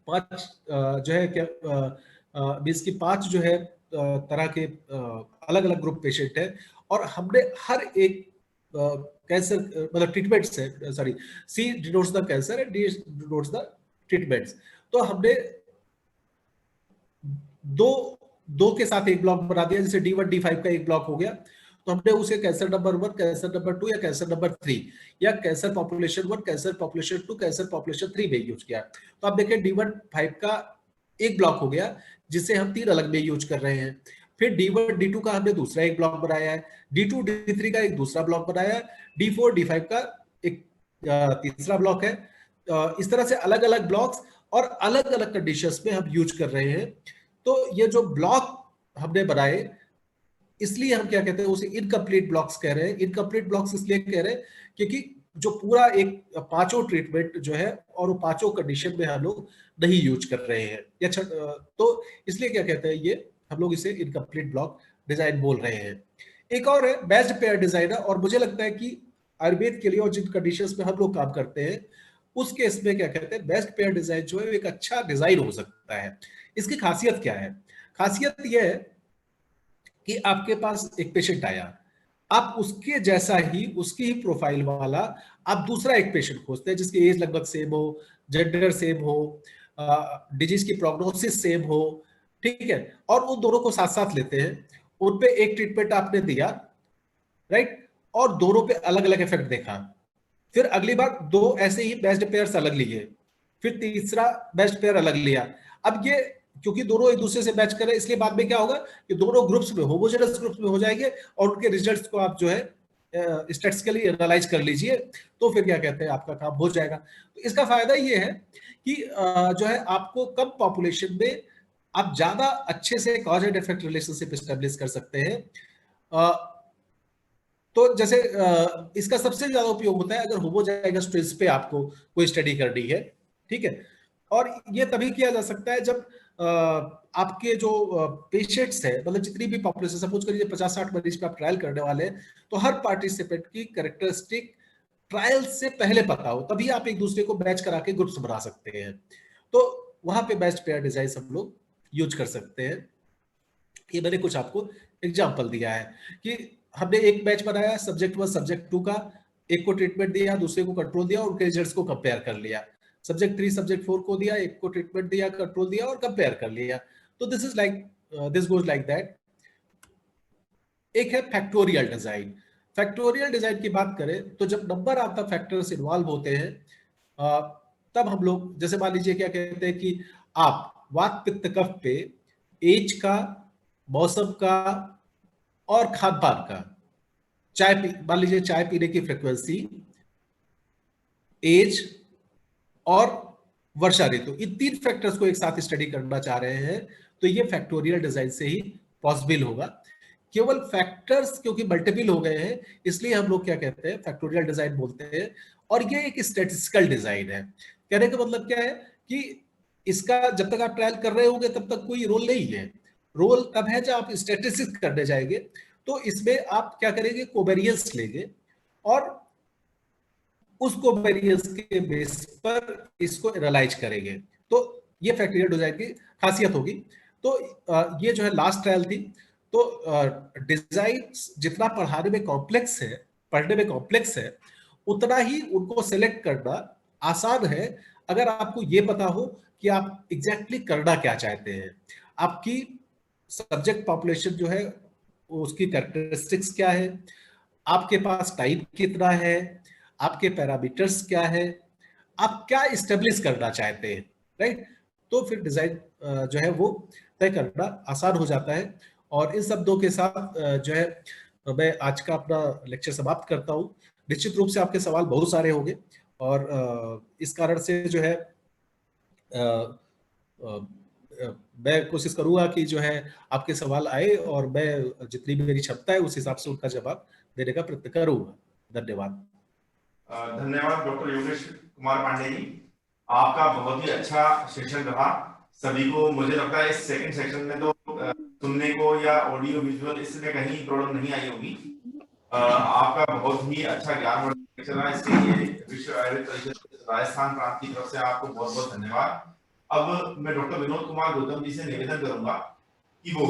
B: 5 जो है क्या मीन्स की 5 जो है तरह के अलग अलग ग्रुप पेशेंट है, और हमने हर एक कैंसर मतलब ट्रीटमेंट्स है, sorry C denotes the cancer and D denotes the treatments. तो हमने दो के साथ एक ब्लॉक बना दिया, जैसे D1 D5 का एक ब्लॉक हो गया, तो हमने उसे कैंसर नंबर 1, कैंसर नंबर 2 या कैंसर नंबर 3 या cancer population 1, cancer population 2, cancer population 3 में यूज किया। तो आप देखें D1 5 का एक ब्लॉक हो गया, जिसे हम 3 अलग में यूज कर रहे हैं। फिर D1 D2 का हमने दूसरा एक ब्लॉक बनाया है, D2 D3 का एक दूसरा ब्लॉक बनाया है, D4 D5 का एक तीसरा ब्लॉक है। इस तरह से अलग अलग ब्लॉक्स और अलग अलग कंडीशंस में हम यूज कर रहे हैं। तो ये जो ब्लॉक हमने बनाए, इसलिए हम क्या कहते हैं उसे इनकम्प्लीट ब्लॉक्स कह रहे हैं। इनकम्प्लीट ब्लॉक्स इसलिए कह रहे हैं क्योंकि जो पूरा एक 5 ट्रीटमेंट जो है और वो 5 कंडीशन में हम लोग नहीं यूज कर रहे हैं, या तो इसलिए क्या कहते हैं ये हम लोग इसे इनकम्प्लीट ब्लॉक डिजाइन बोल रहे हैं। एक और है बेस्ड पेयर डिजाइन, और मुझे लगता है कि आयुर्वेद के लिए और जिन कंडीशंस में हम लोग काम करते हैं उस केस में क्या कहते हैं बेस्ट पेयर डिजाइन जो है एक अच्छा डिजाइन हो सकता है। इसकी खासियत क्या है? खासियत यह है कि आपके पास एक पेशेंट आया, आप उसके जैसा ही उसकी ही प्रोफाइल वाला आप दूसरा एक पेशेंट खोजते हैं जिसकी एज लगभग सेम हो, जेंडर सेम हो, डिजीज की प्रोग्नोसिस सेम हो, ठीक है, और उन दोनों को साथ साथ लेते हैं, उन पे एक ट्रीटमेंट आपने दिया, राइट, और दोनों पे अलग अलग इफेक्ट देखा। फिर अगली बार 2 ऐसे ही बेस्ट पेयर्स अलग लिए, फिर तीसरा बेस्ट पेयर अलग लिया। अब ये क्योंकि दोनों एक दूसरे से मैच करें, इसलिए बाद में क्या होगा कि दोनों ग्रुप्स में होमोजेनस ग्रुप्स में हो जाएंगे, और उनके रिजल्ट्स को आप जो है स्टैटिस्टिकली एनालाइज कर लीजिए, तो फिर क्या कहते हैं आपका काम हो जाएगा। तो इसका फायदा ये है कि जो है आपको कम पॉपुलेशन में आप ज्यादा अच्छे से cause and effect relationship establish कर सकते हैं। तो जैसे इसका सबसे ज्यादा उपयोग होता है अगर होमोजाइगस ट्विंस पे आपको कोई स्टडी करनी है, ठीक है, और ये तभी किया जा सकता है जब आपके जो पेशेंट्स है, मतलब जितनी भी पॉपुलेशन, सपोज करिए 50-60 मरीज पे आप ट्रायल करने वाले हैं, तो हर पार्टिसिपेंट की कैरेक्टरिस्टिक ट्रायल से पहले पता हो, तभी आप एक दूसरे को मैच करा के ग्रुप्स बना सकते हैं। तो वहां पे बेस्ट पेयर डिजाइन हम लोग यूज कर सकते हैं। ये मैंने कुछ आपको एग्जाम्पल दिया है कि हमने एक बैच बनाया सब्जेक्ट 1 सब्जेक्ट 2 का, एक को ट्रीटमेंट दिया, दूसरे को कंट्रोल दिया, उनके रिजल्ट्स को कंपेयर कर लिया। सब्जेक्ट 3 सब्जेक्ट 4 को दिया, एक को ट्रीटमेंट दिया, कंट्रोल दिया और कंपेयर कर लिया। तो this is like this goes like that. एक है फैक्टोरियल डिजाइन। फैक्टोरियल डिजाइन की बात करें तो जब number of the factors involve होते हैं तब हम लोग, जैसे मान लीजिए क्या कहते हैं कि आप वात पित्त कफ पे एज का, मौसम का और खान पान का, मान लीजिए चाय पीने की फ्रिक्वेंसी, एज और वर्षा ऋतु, इन 3 फैक्टर्स को एक साथ स्टडी करना चाह रहे हैं, तो ये फैक्टोरियल डिजाइन से ही पॉसिबल होगा। केवल फैक्टर्स क्योंकि मल्टीपल हो गए हैं, इसलिए हम लोग क्या कहते हैं, फैक्टोरियल डिजाइन बोलते हैं। और ये एक स्टैटिस्टिकल डिजाइन है। कहने का मतलब क्या है कि इसका जब तक आप ट्रायल कर रहे होंगे तब तक कोई रोल नहीं है। रोल तब है जब आप स्टैटिस्टिक्स करने जाएंगे, तो इसमें आप क्या करेंगे, कोवेरियंस लेंगे और उस कोवेरियंस के बेस पर इसको एनालाइज करेंगे। तो ये फैक्टोरियल डिजाइन की खासियत होगी। तो ये जो है लास्ट ट्रायल थी। तो डिजाइन जितना पढ़ाने में कॉम्प्लेक्स है, पढ़ने में कॉम्प्लेक्स है, उतना ही उनको सेलेक्ट करना आसान है, अगर आपको ये पता हो कि आप एग्जैक्टली करना क्या चाहते हैं। आपकी सब्जेक्ट पॉपुलेशन जो है उसकी कैरेक्टरिस्टिक्स क्या है, आपके पास टाइम कितना है, आपके पैरामीटर्स क्या है, आप क्या इस्टेब्लिश करना चाहते हैं, राइट। तो फिर डिजाइन जो है वो तय करना आसान हो जाता है। और इन शब्दों के साथ जो है मैं आज का अपना लेक्चर समाप्त करता हूँ। निश्चित रूप से आपके सवाल बहुत सारे होंगे और इस कारण से जो है मैं कोशिश करूंगा कि जो है आपके सवाल आए और मैं जितनी भी मेरी क्षमता है उस हिसाब से उनका जवाब देने का प्रयत्न करूंगा। धन्यवाद।
A: धन्यवाद डॉक्टर योगेश कुमार पांडे जी, आपका बहुत ही अच्छा सेशन रहा। सभी को मुझे लगता है इस सेकंड सेक्शन में तो सुनने को या ऑडियो विजुअल इसमें कहीं प्रॉब्लम नहीं आई होगी। आपका बहुत ही अच्छा ज्ञान रहा, इसके लिए विश्व आयुर्वेद परिषद राजस्थान प्रांत की तरफ से आपको बहुत बहुत धन्यवाद। अब मैं डॉक्टर विनोद कुमार गौतम जी से निवेदन करूंगा कि वो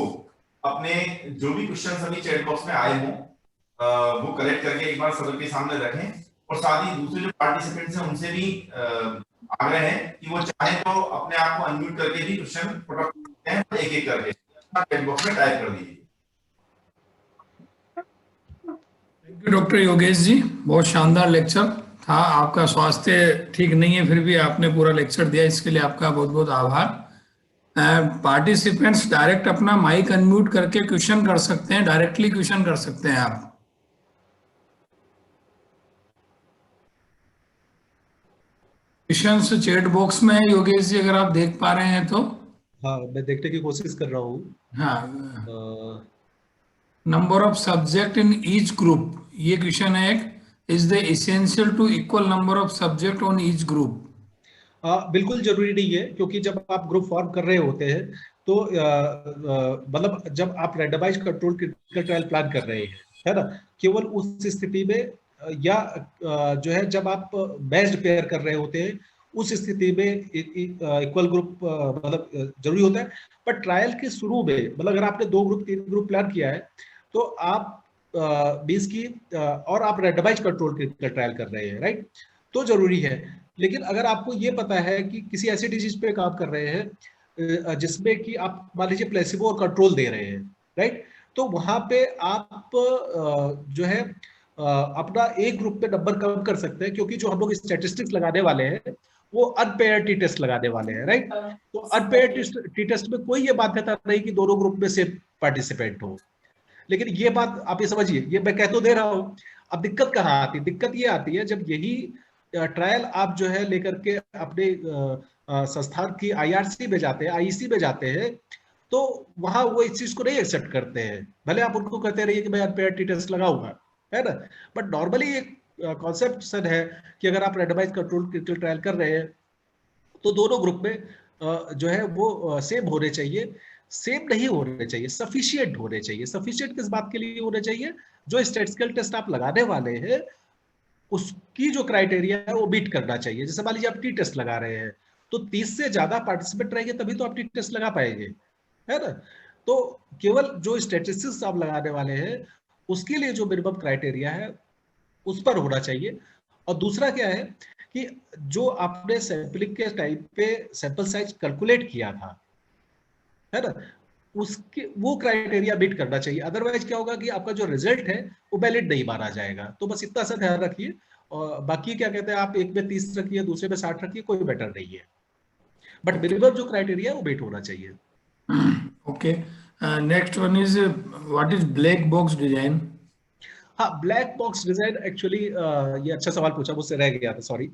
A: अपने जो भी क्वेश्चन अभी चैट बॉक्स में आए हों वो कलेक्ट करके एक बार सदन के सामने रखें, और साथ ही दूसरे जो पार्टिसिपेंट्स हैं उनसे भी आग्रह है कि वो चाहे तो अपने आप को अनम्यूट करके भी क्वेश्चन फटाफट एक एक करके चैट बॉक्स में टाइप कर दीजिए।
C: थैंक यू डॉक्टर योगेश जी, बहुत शानदार लेक्चर था। आपका स्वास्थ्य ठीक नहीं है फिर भी आपने पूरा लेक्चर दिया, इसके लिए आपका बहुत बहुत आभार। पार्टिसिपेंट्स डायरेक्ट अपना माइक अनम्यूट करके क्वेश्चन कर सकते हैं, डायरेक्टली क्वेश्चन कर सकते हैं आप। क्वेश्चंस चैट बॉक्स में है योगेश जी, अगर आप देख पा रहे हैं तो।
B: हाँ, मैं देखने की कोशिश कर रहा हूँ।
C: हाँ, number of subject in each group, ये क्वेश्चन है एक। Is the essential to equal number of subject on each group?
B: बिल्कुल जरूरी नहीं है, क्योंकि जब आप ग्रुप फॉर्म कर रहे होते हैं तो मतलब जब आप randomise control clinical trial plan कर रहे हैं, है ना, केवल उस स्थिति में या जो है जब आप मैच्ड पेयर कर रहे होते हैं उस स्थिति में इक्वल ग्रुप मतलब जरूरी होता है। पर ट्रायल के शुरू में मतलब अगर आपने 2 ग्रुप 3 ग्रुप प्लान किया है तो आप 20 की और आप रैंडमाइज कंट्रोल क्लिनिकल ट्रायल कर रहे हैं, राइट, तो जरूरी है। लेकिन अगर आपको ये पता है कि किसी ऐसी डिजीज पे काम कर रहे हैं जिसमें कि आप मान लीजिए प्लेसिबो और कंट्रोल दे रहे हैं, राइट, तो वहां पे आप जो है अपना एक ग्रुप पे नंबर कम कर सकते हैं, क्योंकि जो हम लोग स्टैटिस्टिक्स लगाने वाले हैं वो अनपेयर्ड टी टेस्ट लगाने वाले हैं, राइट। तो अनपेयर्ड टी टेस्ट में कोई ये बाध्यता नहीं कि दोनों ग्रुप में से पार्टिसिपेंट हो। लेकिन ये बात आप ये समझिए, ये मैं कह तो दे रहा हूँ। अब दिक्कत कहाँ आती है? दिक्कत ये आती है जब यही ट्रायल आप जो है लेकर के अपने संस्थान की आईआरसी में जाते हैं, आईईसी में जाते हैं, तो वहां वो इस चीज को नहीं एक्सेप्ट करते हैं। भले आप उनको कहते रहिए कि मैं अनपेयर्ड टी टेस्ट लगाऊंगा, है ना, बट नॉर्मली एक कॉन्सेप्ट है कि अगर आप रैंडमाइज कंट्रोल क्लिनिकल ट्रायल कर रहे हैं तो दोनों ग्रुप में जो है वो सेम होने चाहिए। सेम नहीं होने चाहिए, सफिशिएंट होने चाहिए। सफिशिएंट किस बात के लिए होने चाहिए? जो स्टैटिस्टिकल टेस्ट आप लगाने वाले हैं उसकी जो क्राइटेरिया है वो बीट करना चाहिए। जैसे मान लीजिए आप टी टेस्ट लगा रहे हैं तो 30 से ज्यादा पार्टिसिपेंट रहेंगे तभी तो आप टी टेस्ट लगा पाएंगे, है ना। तो केवल जो स्टैटिस्टिक्स आप लगाने वाले हैं उसके लिए जो मिनिमम क्राइटेरिया है उस पर होना चाहिए। और दूसरा क्या है कि जो आपने सैंपलिंग के टाइम पे सैंपल साइज कैलकुलेट किया था, है ना, उसके वो क्राइटेरिया बीट करना चाहिए। अदरवाइज क्या होगा कि आपका जो रिजल्ट है वो वैलिड नहीं माना जाएगा। तो बस इतना सा ध्यान रखिए। और बाकी क्या कहते हैं, आप एक में 30 रखिए, दूसरे में 60 रखिए, कोई बेटर नहीं है, बट मिनिमम जो क्राइटेरिया है वो बीट होना चाहिए।
C: Okay, next one is what is black box design?
B: हाँ, ब्लैक बॉक्स डिजाइन एक्चुअली ये अच्छा सवाल पूछा, मुझसे रह गया था, सॉरी,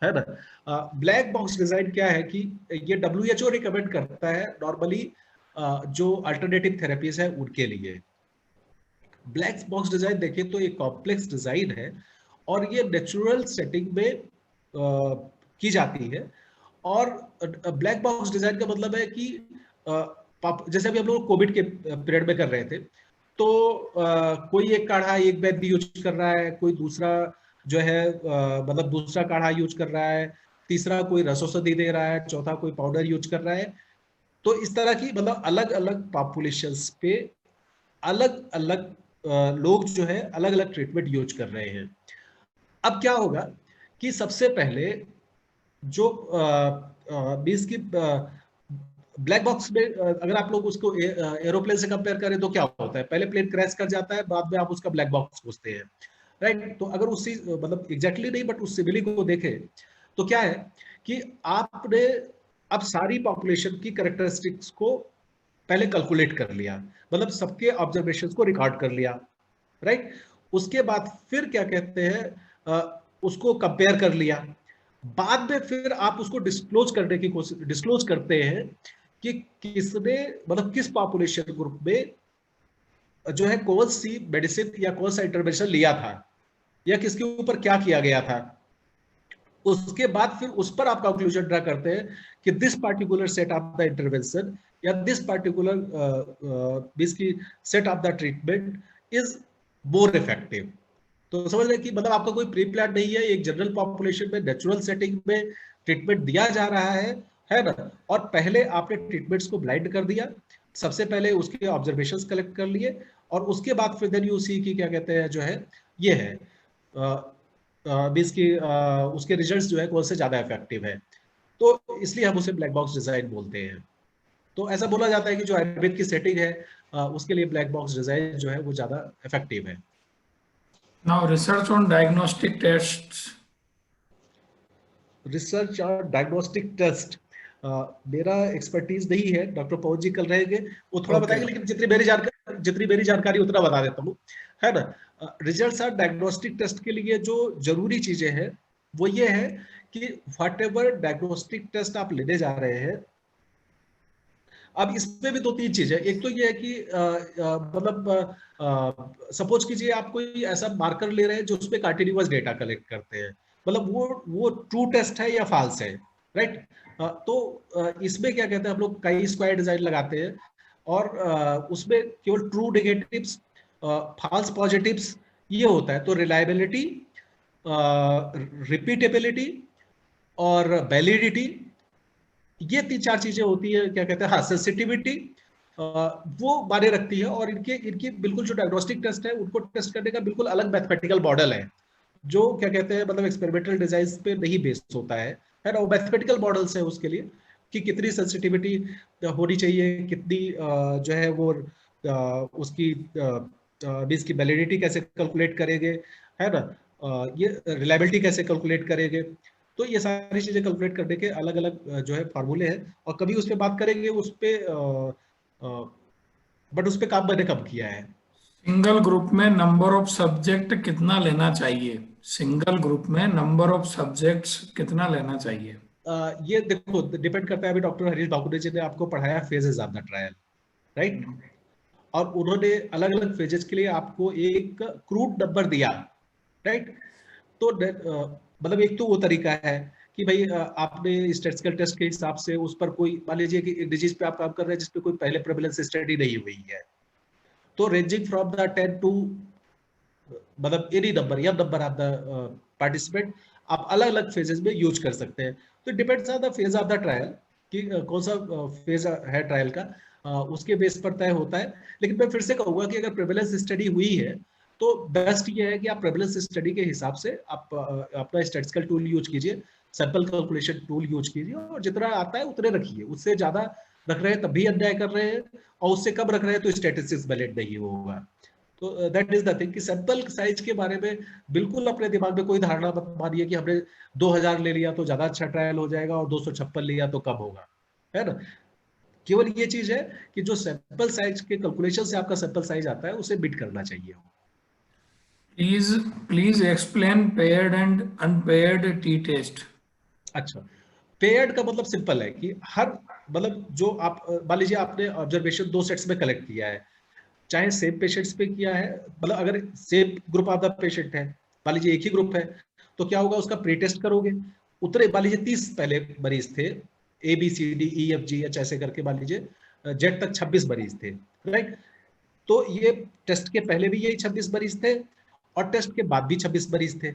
B: है ना। ब्लैक बॉक्स डिजाइन क्या है कि ये WHO रिकमेंड करता है नॉर्मली जो अल्टरनेटिव थेरेपीज है उनके लिए। ब्लैक बॉक्स डिजाइन देखें तो एक कॉम्प्लेक्स डिजाइन है और ये नेचुरल सेटिंग में की जाती है। और ब्लैक बॉक्स डिजाइन का मतलब है कि जैसे अभी हम लोग कोविड के पीरियड में कर रहे थे, तो कोई एक काढ़ा एक वैद्य यूज कर रहा है, कोई दूसरा जो है मतलब दूसरा काढ़ा यूज कर रहा है, तीसरा कोई रसौषधि दे रहा है, चौथा कोई पाउडर यूज कर रहा है। तो इस तरह की मतलब अलग अलग पॉपुलेशंस पे अलग अलग लोग जो है अलग अलग ट्रीटमेंट यूज कर रहे हैं। अब क्या होगा कि सबसे पहले जो बीस की ब्लैक बॉक्स में अगर आप लोग उसको एरोप्लेन से कंपेयर करें तो क्या होता है, पहले प्लेन क्रैश कर जाता है, बाद में आप उसका ब्लैक बॉक्स पूछते हैं, राइट। तो अगर उसी मतलब एग्जैक्टली नहीं बट उस सिमिली को देखें तो क्या है कि आपने अब सारी पॉपुलेशन की कैरेक्टरिस्टिक्स को पहले कैलकुलेट कर लिया, मतलब सबके ऑब्जर्वेशंस को रिकॉर्ड कर लिया, राइट। उसके बाद फिर क्या कहते हैं उसको कंपेयर कर लिया, बाद में फिर आप उसको डिस्क्लोज करने की कोशिश डिस्क्लोज करते हैं कि किसने मतलब किस पॉपुलेशन ग्रुप में जो है कौन सी मेडिसिन या कौन सा इंटरवेंशन लिया था या किसके ऊपर क्या किया गया था। उसके बाद फिर उस पर आप कंक्लूजन ड्रा करते हैं कि this particular set of the intervention या दिस पार्टिकुलर इसकी set of the treatment is more effective. तो समझ रहे कि मतलब आपका कोई प्री प्लान नहीं है, एक जनरल पॉपुलेशन में नेचुरल सेटिंग में ट्रीटमेंट दिया जा रहा है ना। और पहले आपने ट्रीटमेंट्स को ब्लाइंड कर दिया, सबसे पहले उसके ऑब्जर्वेशंस कलेक्ट कर लिए और उसके बाद फिर देन यू सी की क्या कहते हैं जो है ये है इसकी उसके रिजल्ट्स जो है कौन से ज्यादा इफेक्टिव है। तो इसलिए हम उसे ब्लैक बॉक्स डिजाइन बोलते हैं। तो ऐसा बोला जाता है कि जो आयुर्वेद की सेटिंग है उसके लिए ब्लैक बॉक्स डिजाइन जो है वो ज्यादा इफेक्टिव है।
C: Now research on diagnostic tests.
B: Research और डायग्नोस्टिक टेस्ट मेरा एक्सपर्टीज नहीं है, डॉक्टर पवन जी कल रहेंगे वो थोड़ा बताएंगे, लेकिन जितनी मेरी जानकारी उतना बता देता हूँ, है ना। रिजल्ट्स और डायग्नोस्टिक टेस्ट के लिए जो जरूरी चीजें हैं वो ये है कि व्हाट एवर डायग्नोस्टिक टेस्ट आप लेने जा रहे हैं, अब इसमें भी दो तीन चीज है। एक तो ये है कि मतलब सपोज कीजिए आप कोई ऐसा मार्कर ले रहे हैं जो उसमें कंटिन्यूअस डेटा कलेक्ट करते हैं, मतलब वो ट्रू टेस्ट है या फॉल्स है, राइट। तो इसमें क्या कहते हैं हम लोग कई स्क्वायर डिजाइन लगाते हैं और उसमें केवल ट्रू नेगेटिव्स फॉल्स पॉजिटिव्स ये होता है। तो रिलायबिलिटी, रिपीटेबिलिटी और वैलिडिटी, ये तीन चार चीजें होती है क्या कहते हैं, हाँ सेंसिटिविटी वो माने रखती है। और इनके इनकी बिल्कुल जो डायग्नोस्टिक टेस्ट है उनको टेस्ट करने का बिल्कुल अलग मैथमेटिकल मॉडल है जो क्या कहते हैं मतलब एक्सपेरिमेंटल डिजाइन पे नहीं बेस्ड होता है ना। वो मैथमेटिकल मॉडल्स है उसके लिए कि कितनी सेंसिटिविटी होनी चाहिए, कितनी जो है वो उसकी इसकी वैलिडिटी कैसे कैलकुलेट करेंगे, है ना। ये रिलायबिलिटी कैसे कैलकुलेट करेंगे। तो ये सारी चीजें कैलकुलेट करने के अलग अलग जो है फार्मूले हैं और कभी उस पर बात करेंगे उस पर, बट उस पर काम मैंने कम किया है।
C: सिंगल ग्रुप में नंबर ऑफ सब्जेक्ट कितना लेना चाहिए? सिंगल ग्रुप में नंबर ऑफ सब्जेक्ट्स कितना लेना चाहिए?
B: ये देखो डिपेंड करता है, अभी डॉक्टर हरीश बाकुड़े जी ने आपको पढ़ाया phases of the trial, right. और उन्होंने अलग अलग फेजेस के लिए आपको एक क्रूड नंबर दिया, राइट। तो मतलब एक तो वो तरीका है कि भाई आपने स्टैटिस्टिकल टेस्ट के हिसाब से उस पर कोई मान लीजिए कि एक डिजीज पे आप काम कर रहे हैं जिसपे कोई पहले प्रेवलेंस स्टडी नहीं हुई है, तो रेंजिंग फ्रॉम द 10 टू मतलब एनी नंबर या नंबर ऑफ द पार्टिसिपेंट आप अलग अलग फेजेस में यूज कर सकते हैं। तो depends on the phase of the trial कि कौन सा फेज है ट्रायल का, उसके बेस पर तय होता है। लेकिन मैं फिर से कहूंगा कि अगर प्रेवलेंस स्टडी हुई है तो बेस्ट ये है कि आप प्रेवलेंस स्टडी के हिसाब से आप अपना स्टैटिस्टिकल टूल यूज कीजिए, सैंपल कैलकुलेशन टूल यूज कीजिए और जितना आता है उतने रखिए। उससे ज्यादा रख रहे हैं तब भी अन्याय कर रहे हैं और उससे कम रख रहे हैं तो स्टैटिस्टिक्स वैलिड नहीं होगा। तो दैट इज द थिंग कि सैंपल साइज के बारे में बिल्कुल अपने दिमाग में कोई धारणा मत मानिए कि हमने 2000 ले लिया तो ज्यादा अच्छा ट्रायल हो जाएगा और 256 लिया तो कम होगा, है ना। केवल ये चीज है कि जो सैंपल साइज के कैलकुलेशन से आपका सैंपल साइज आता है उसे बिट करना चाहिए।
C: Please explain paired and unpaired T test.
B: अच्छा, पेयर्ड का मतलब सिंपल है कि हर मतलब जो आप मान लीजिए आपने ऑब्जर्वेशन 2 सेट्स में कलेक्ट किया है, चाहे सेम पेशेंट्स पे किया है, मतलब अगर same group of the patient है, मान लीजिए एक ही ग्रुप है, तो क्या होगा उसका प्री टेस्ट करोगे। उतरे मान लीजिए 30 पहले मरीज थे, A B C D E F G H ऐसे करके, मान लीजिए जेड तक 26 मरीज थे, राइट। तो ये टेस्ट के पहले भी यही 26 मरीज थे और टेस्ट के बाद भी 26 मरीज थे।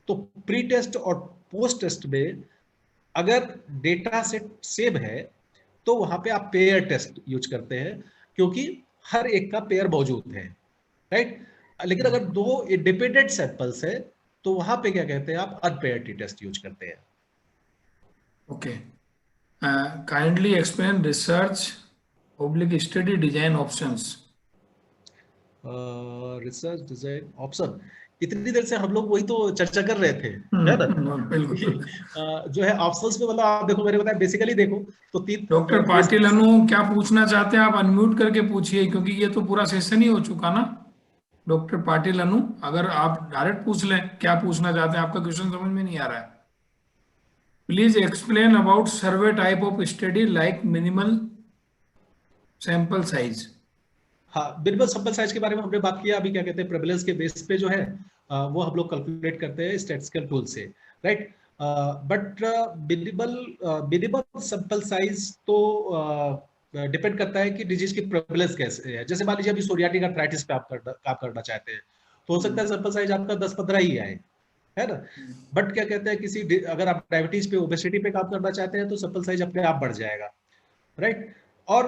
B: तो प्री टेस्ट और पोस्ट टेस्ट में अगर डेटा सेट सेम है तो वहां पे आप पेयर टेस्ट यूज करते हैं, क्योंकि हर एक का पेयर मौजूद है, राइट। लेकिन अगर 2 इंडिपेंडेंट सैंपल्स है तो वहां पे क्या कहते हैं, आप अनपेयर टी टेस्ट यूज करते हैं।
C: Okay, kindly explain research oblique study design options.
B: Research design option, इतनी देर से हम लोग वही तो चर्चा कर रहे थे, है ना।
C: बिल्कुल।
B: जो है ऑप्शंस में, मतलब आप देखो, मैंने बताया बेसिकली देखो तो तीन
C: डॉक्टर पाटिल अनु क्या पूछना चाहते हैं, आप अनम्यूट करके पूछिए, क्योंकि ये तो पूरा सेशन ही हो चुका ना। डॉक्टर पाटिल अनु, अगर आप डायरेक्ट पूछ लें क्या पूछना चाहते हैं, आपका क्वेश्चन समझ में नहीं आ रहा है। Please explain about survey type of study like minimal sample size.
B: हाँ, मिनिमल सैंपल साइज के बारे में हमने बात किया। अभी क्या कहते हैं, प्रेवलेंस के बेस पे जो है वो हम लोग कैलकुलेट करते हैं स्टैटिस्टिकल टूल से, right. But minimal minimum sample size तो डिपेंड करता है कि डिजीज की प्रेवलेंस कैसे है। जैसे मान लीजिए अभी सोरियाटिक आर्थराइटिस पे आप करना चाहते हैं, तो हो सकता है सैंपल साइज आपका 10-15 ही आए, है ना। बट क्या कहते हैं, अगर आप डायबिटीज पे, ओबेसिटी पे काम करना चाहते हैं तो सैंपल साइज अपने आप बढ़ जाएगा, राइट। और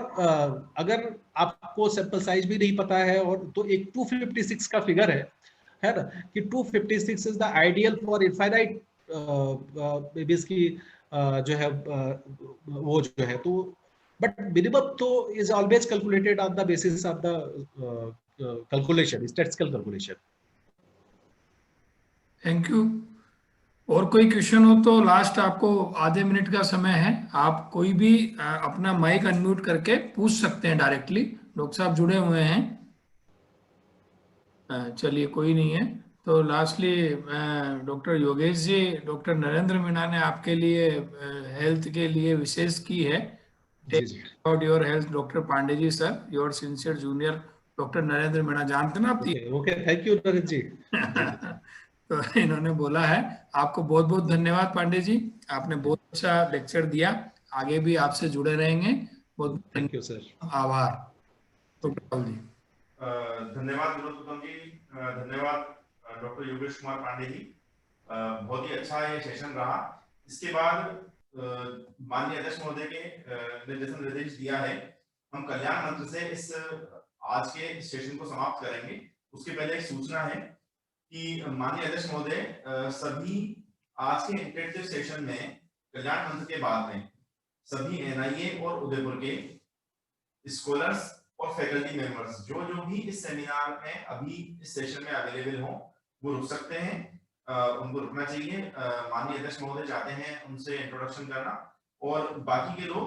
B: अगर आपको सैंपल साइज भी नहीं पता है, और तो एक 256 का फिगर है ना, कि 256 is the ideal for infinite babies की जो है वो जो है तो, बट मिनिमम तो is always calculated on the basis of the calculation, statistical calculation.
C: Thank you. और कोई क्वेश्चन हो तो लास्ट आपको आधे मिनट का समय है, आप कोई भी अपना माइक अनम्यूट करके पूछ सकते हैं डायरेक्टली। डॉक्टर साहब जुड़े हुए हैं। चलिए, कोई नहीं है तो lastly doctor Yogesh ji, doctor Narendra Meena ने आपके लिए हेल्थ के लिए विशेष की है।
B: जी जी,
C: about your health doctor Pandey ji sir, your sincere junior doctor Narendra Meena, जानते ना आप।
B: Okay okay, thank you Narendra ji.
C: तो इन्होंने बोला है। आपको बहुत बहुत धन्यवाद पांडे जी, आपने बहुत अच्छा लेक्चर दिया। आगे भी आपसे जुड़े रहेंगे। बहुत
B: थैंक यू सर।
C: आभार डॉक्टर राहुल जी।
A: धन्यवाद विनोद उत्तम जी, धन्यवाद डॉक्टर योगेश कुमार पांडे जी। बहुत ही अच्छा ये सेशन रहा। इसके बाद माननीय अध्यक्ष महोदय के ने जैसा निर्देश दिया है, हम कल्याण मंत्र से इस आज के सेशन को समाप्त करेंगे। उसके पहले एक सूचना है कि माननीय अध्यक्ष महोदय सभी आज के इंटरेक्टिव सेशन में कल्याण मंत्र के बाद में सभी एनआईए और उदयपुर के स्कॉलर्स और फैकल्टी मेंबर्स जो भी इस सेमिनार में अभी इस सेशन में अवेलेबल हो वो रुक सकते हैं, उनको रुकना चाहिए। माननीय अध्यक्ष महोदय चाहते हैं उनसे इंट्रोडक्शन करना, और बाकी के लोग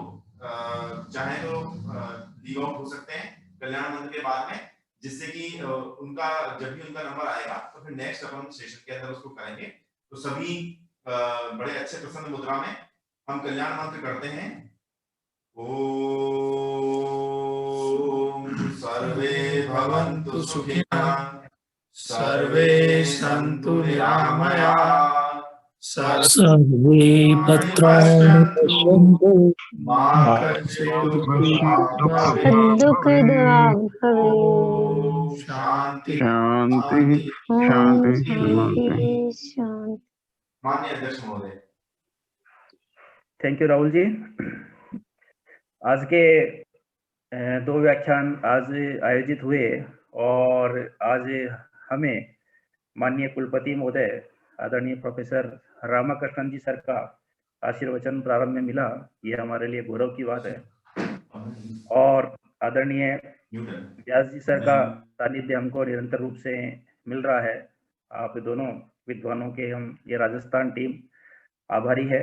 A: चाहे तो लीव आउट हो सकते हैं कल्याण मंत्र के बाद में, जिससे कि उनका जब भी उनका नंबर आएगा तो फिर नेक्स्ट अपन सेशन के अंदर उसको करेंगे। तो सभी बड़े अच्छे प्रसन्न मुद्रा में हम कल्याण मंत्र करते हैं। ओम सर्वे भवन्तु सुखिनः, सर्वे सन्तु निरामयाः,
D: सर्वे भद्राणि पश्यन्तु
A: मा कश्चित्
E: दुःख
A: ओम शांति
D: शांति
E: शांति
D: शांति।
E: शांति।
A: माननीय अध्यक्ष महोदय।
F: Thank you Rahul ji. आज के 2 व्याख्यान आज आयोजित हुए, और आज हमें माननीय कुलपति महोदय आदरणीय प्रोफेसर रामाकृष्णन जी सर का आशीर्वचन प्रारंभ में मिला, ये हमारे लिए गौरव की बात है। और आदरणीय व्यास जी सर का सानिध्य हमको निरंतर रूप से मिल रहा है। आप दोनों विद्वानों के हम ये राजस्थान टीम आभारी है।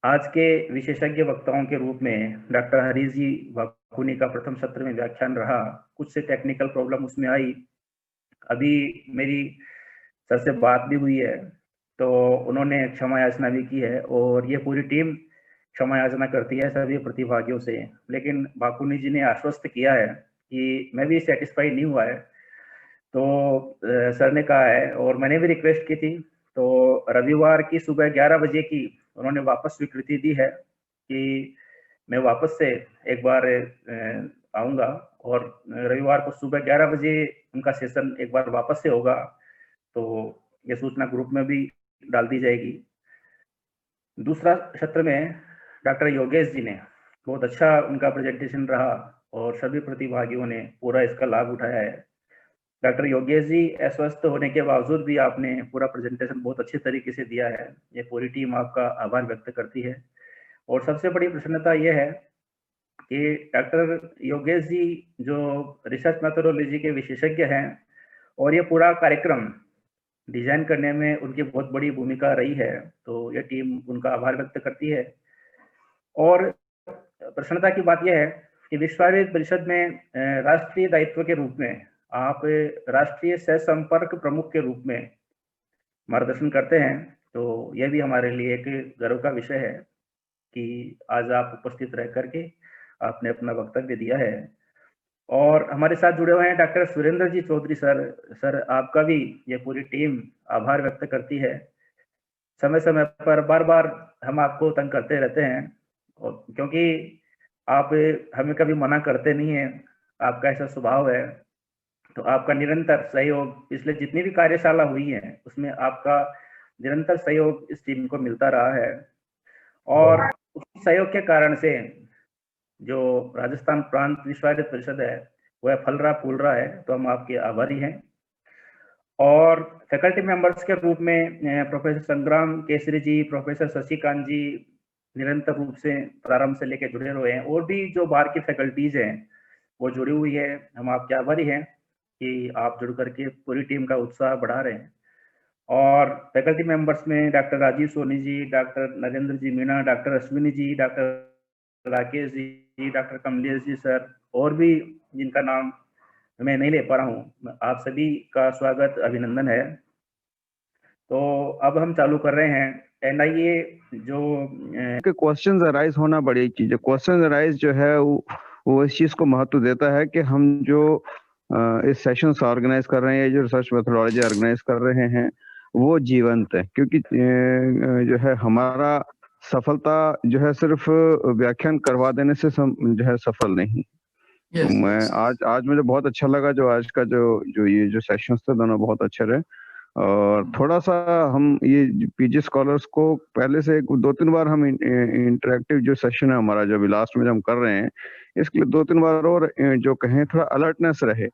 F: आज के विशेषज्ञ वक्ताओं के रूप में डॉक्टर हरीश जी वाकुनी का प्रथम सत्र में व्याख्यान रहा। कुछ से टेक्निकल प्रॉब्लम उसमें आई। अभी मेरी सर से बात भी हुई है, तो उन्होंने क्षमा याचना भी की है और ये पूरी टीम क्षमा याचना करती है सभी प्रतिभागियों से। लेकिन वाकुनी जी ने आश्वस्त किया है कि मैं भी सेटिस्फाई नहीं हुआ है, तो सर ने कहा है और मैंने भी रिक्वेस्ट की थी, तो रविवार की सुबह 11 बजे की उन्होंने वापस स्वीकृति दी है कि मैं वापस से एक बार आऊँगा और रविवार को सुबह 11 बजे उनका सेशन एक बार वापस से होगा, तो ये सूचना ग्रुप में भी डाल दी जाएगी। दूसरा सत्र में डॉक्टर योगेश जी ने बहुत अच्छा उनका प्रेजेंटेशन रहा और सभी प्रतिभागियों ने पूरा इसका लाभ उठाया है। डॉक्टर योगेश जी अस्वस्थ होने के बावजूद भी आपने पूरा प्रेजेंटेशन बहुत अच्छे तरीके से दिया है। ये पूरी टीम आपका आभार व्यक्त करती है और सबसे बड़ी प्रसन्नता ये है कि डॉक्टर योगेश जी जो रिसर्च मेथोडोलॉजी के विशेषज्ञ हैं और ये पूरा कार्यक्रम डिजाइन करने में उनकी बहुत बड़ी भूमिका रही है, तो ये टीम उनका आभार व्यक्त करती है। और प्रसन्नता की बात यह है कि विश्व आयुर्वेद परिषद में राष्ट्रीय दायित्व के रूप में आप राष्ट्रीय सह संपर्क प्रमुख के रूप में मार्गदर्शन करते हैं, तो यह भी हमारे लिए एक गर्व का विषय है कि आज आप उपस्थित रह करके आपने अपना वक्तव्य दिया है। और हमारे साथ जुड़े हुए हैं डॉक्टर सुरेंद्र जी चौधरी सर आपका भी ये पूरी टीम आभार व्यक्त करती है। समय समय पर बार बार हम आपको तंग करते रहते हैं और क्योंकि आप हमें कभी मना करते नहीं हैं, आपका ऐसा स्वभाव है, तो आपका निरंतर सहयोग पिछले जितनी भी कार्यशाला हुई है उसमें आपका निरंतर सहयोग इस टीम को मिलता रहा है और उस सहयोग के कारण से जो राजस्थान प्रांत विश्व आयुर्वेद परिषद है वह फल रहा फूल रहा है, तो हम आपके आभारी हैं। और फैकल्टी मेंबर्स के रूप में प्रोफेसर संग्राम केसरी जी, प्रोफेसर शशिकांत जी निरंतर रूप से प्रारंभ से लेकर जुड़े हुए हैं और भी जो बाहर की फैकल्टीज हैं वो जुड़ी हुई है। हम आपके आभारी हैं कि आप जुड़ करके पूरी टीम का उत्साह बढ़ा रहे हैं। और फैकल्टी मेंबर्स में डॉक्टर राजीव सोनी जी, डॉक्टर नरेंद्र जी Meena, doctor Ashwini ji, doctor Rakesh ji, doctor Kamlesh ji sir और भी जिनका नाम मैं नहीं ले पा रहा हूँ, आप सभी का स्वागत अभिनंदन है। तो अब हम चालू कर रहे हैं एनआईए जो
E: क्वेश्चंस अराइज होना बड़ी चीज है। क्वेश्चंस अराइज जो है वो इस चीज को महत्व देता है कि हम जो इस सेशंस ऑर्गेनाइज कर रहे हैं, जो रिसर्च मेथोडोलॉजी ऑर्गेनाइज कर रहे हैं वो जीवंत है, क्योंकि जो है हमारा सफलता जो है सिर्फ व्याख्यान करवा देने से जो है सफल नहीं।
C: Yes,
E: तो मैं
C: yes.
E: आज मुझे बहुत अच्छा लगा जो आज का जो ये जो सेशंस थे दोनों बहुत अच्छे रहे। और थोड़ा सा हम ये पीजी स्कॉलर्स को पहले से 2-3 बार हम इंटरेक्टिव जो सेशन है हमारा जो अभी लास्ट में हम कर रहे हैं, इसके लिए 2-3 बार और जो कहें थोड़ा अलर्टनेस रहे,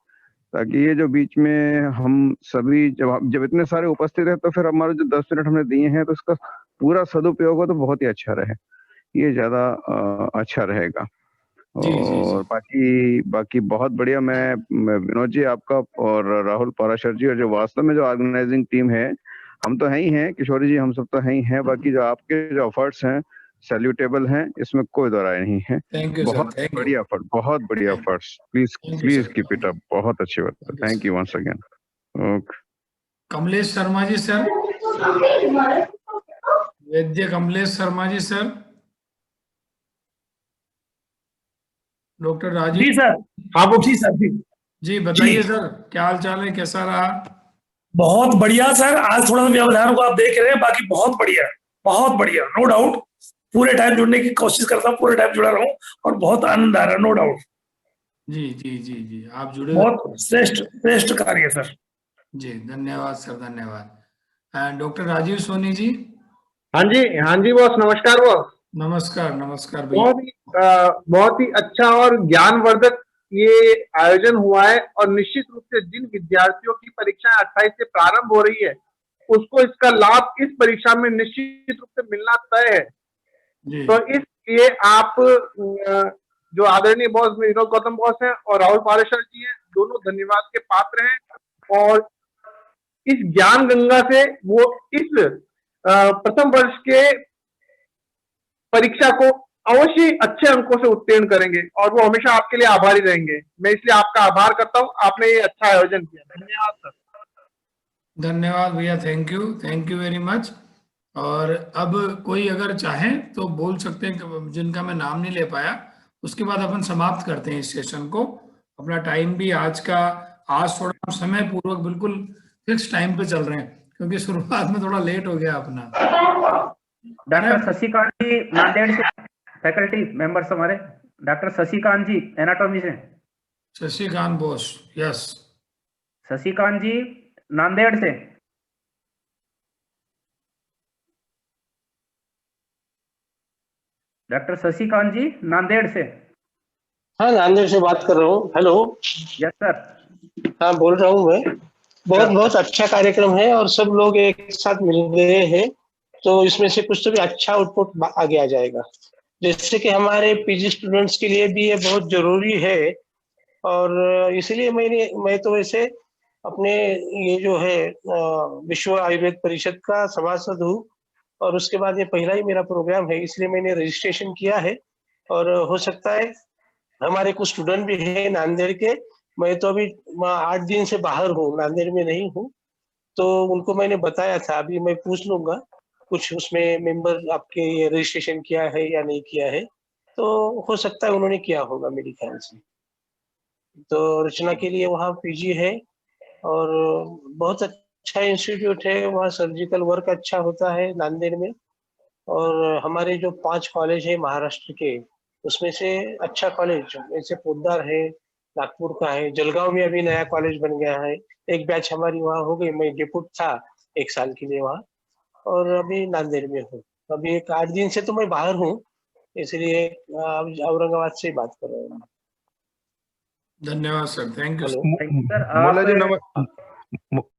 E: ताकि ये जो बीच में हम सभी जब इतने सारे उपस्थित है तो फिर हमारे जो 10 मिनट हमने दिए हैं तो इसका पूरा सदुपयोग हो तो बहुत ही अच्छा रहे, ये ज्यादा अच्छा रहेगा।
C: जी, जी, जी।
E: और बाकी बहुत बढ़िया। मैं विनोद जी आपका और राहुल पाराशर जी और जो वास्तव में जो ऑर्गेनाइजिंग टीम है, हम तो हैं ही हैं, किशोरी जी हम सब तो हैं ही हैं, बाकी जो आपके जो एफर्ट्स हैं सैल्यूटेबल हैं, इसमें कोई दो राय नहीं है।
C: थैंक यू सर,
E: बहुत
C: थैंक यू।
E: बढ़िया एफर्ट, बहुत बढ़िया efforts.
C: Thank you,
E: please
C: sir.
E: Keep it up, बहुत अच्छी बात है। Thank you once again. Okay,
C: Kamlesh Sharma ji sir, Vaidya Kamlesh Sharma ji sir, doctor
D: G
C: Rajeev
D: sir, हाँ जी सर जी।
C: जी बताइए
D: जी।
C: सर, क्या हाल चाल है, कैसा रहा?
D: बहुत बढ़िया सर, आज थोड़ा सा व्यवधान को आप देख रहे हैं, बाकी बहुत बढ़िया, बहुत बढ़िया, नो डाउट। पूरे टाइम जुड़ने की कोशिश करता हूँ, पूरे टाइम जुड़ा रहूं और बहुत आनंद आ रहा है, नो डाउट।
C: जी जी जी जी, आप जुड़े
D: बहुत श्रेष्ठ श्रेष्ठ कार्य सर।
C: जी, धन्यवाद सर, धन्यवाद। डॉक्टर राजीव सोनी जी।
G: हाँ जी बॉस, नमस्कार बॉस।
C: नमस्कार नमस्कार भैया।
G: बहुत ही अच्छा और ज्ञानवर्धक ये आयोजन हुआ है और निश्चित रूप से जिन विद्यार्थियों की परीक्षाएं 28 से प्रारंभ हो रही है उसको इसका लाभ इस परीक्षा में निश्चित रूप से मिलना तय है।
C: जी।
G: तो इसलिए आप जो आदरणीय बॉस विनोद गौतम बॉस हैं और राहुल पारेशर जी हैं, दोनों धन्यवाद के पात्र हैं। और इस ज्ञान गंगा से वो इस प्रथम वर्ष के परीक्षा को अवश्य अच्छे अंकों से उत्तीर्ण करेंगे और वो हमेशा आपके लिए आभारी रहेंगे। मैं इसलिए आपका आभार करता हूँ, आपने ये अच्छा आयोजन किया। धन्यवाद सर।
C: धन्यवाद भैया, थैंक यू वेरी मच। और अब कोई अगर चाहे तो बोल सकते हैं कि जिनका मैं नाम नहीं ले पाया, उसके बाद अपन समाप्त करते हैं इस सेशन को। अपना टाइम भी आज थोड़ा हम समय पूर्वक बिल्कुल फिक्स टाइम पे चल रहे हैं, क्योंकि शुरुआत में थोड़ा लेट हो गया अपना।
F: डॉक्टर शशिकांत जी नांदेड़ से फैकल्टी मेंबर्स हमारे, डॉक्टर शशिकांत जी एनाटॉमी से।
C: शशिकांत बोस, यस।
F: शशिकांत जी नांदेड़ से। डॉक्टर शशिकांत जी नांदेड़ से।
H: हाँ, नांदेड़ से बात कर रहा हूँ। हेलो।
F: Yes sir.
H: हाँ, बोल रहा हूँ मैं। बहुत अच्छा कार्यक्रम है और सब लोग एक साथ मिल गए हैं, तो इसमें से कुछ तो भी अच्छा आउटपुट आगे आ जाएगा। जैसे कि हमारे पीजी स्टूडेंट्स के लिए भी ये बहुत जरूरी है, और इसलिए मैं तो वैसे अपने ये जो है विश्व आयुर्वेद परिषद का सभासद हूँ, और उसके बाद ये पहला ही मेरा प्रोग्राम है, इसलिए मैंने रजिस्ट्रेशन किया है। और हो सकता है हमारे कुछ स्टूडेंट भी हैं नांदेड़ के। मैं तो अभी 8 दिन से बाहर हूँ, नांदेड़ में नहीं हूँ, तो उनको मैंने बताया था। अभी मैं पूछ लूंगा कुछ उसमें मेंबर आपके ये रजिस्ट्रेशन किया है या नहीं किया है, तो हो सकता है उन्होंने किया होगा मेरे ख्याल से। तो रचना के लिए वहाँ पीजी है और बहुत अच्छा इंस्टीट्यूट है, वहाँ सर्जिकल वर्क अच्छा होता है नांदेड़ में। और हमारे जो 5 कॉलेज है महाराष्ट्र के, उसमें से अच्छा कॉलेज जैसे पोद्दार है, नागपुर का है, जलगांव में अभी नया कॉलेज बन गया है। एक बैच हमारी वहाँ हो गई, मैं डिप्यूट था 1 साल के लिए वहाँ, और अभी नांदेड़ में हूँ। अभी 8 दिन से तो मैं बाहर हूँ, इसलिए औरंगाबाद से बात कर रहा हूँ।
C: धन्यवाद sir, thank you.
F: Thank you sir.
E: मोला जी
F: आप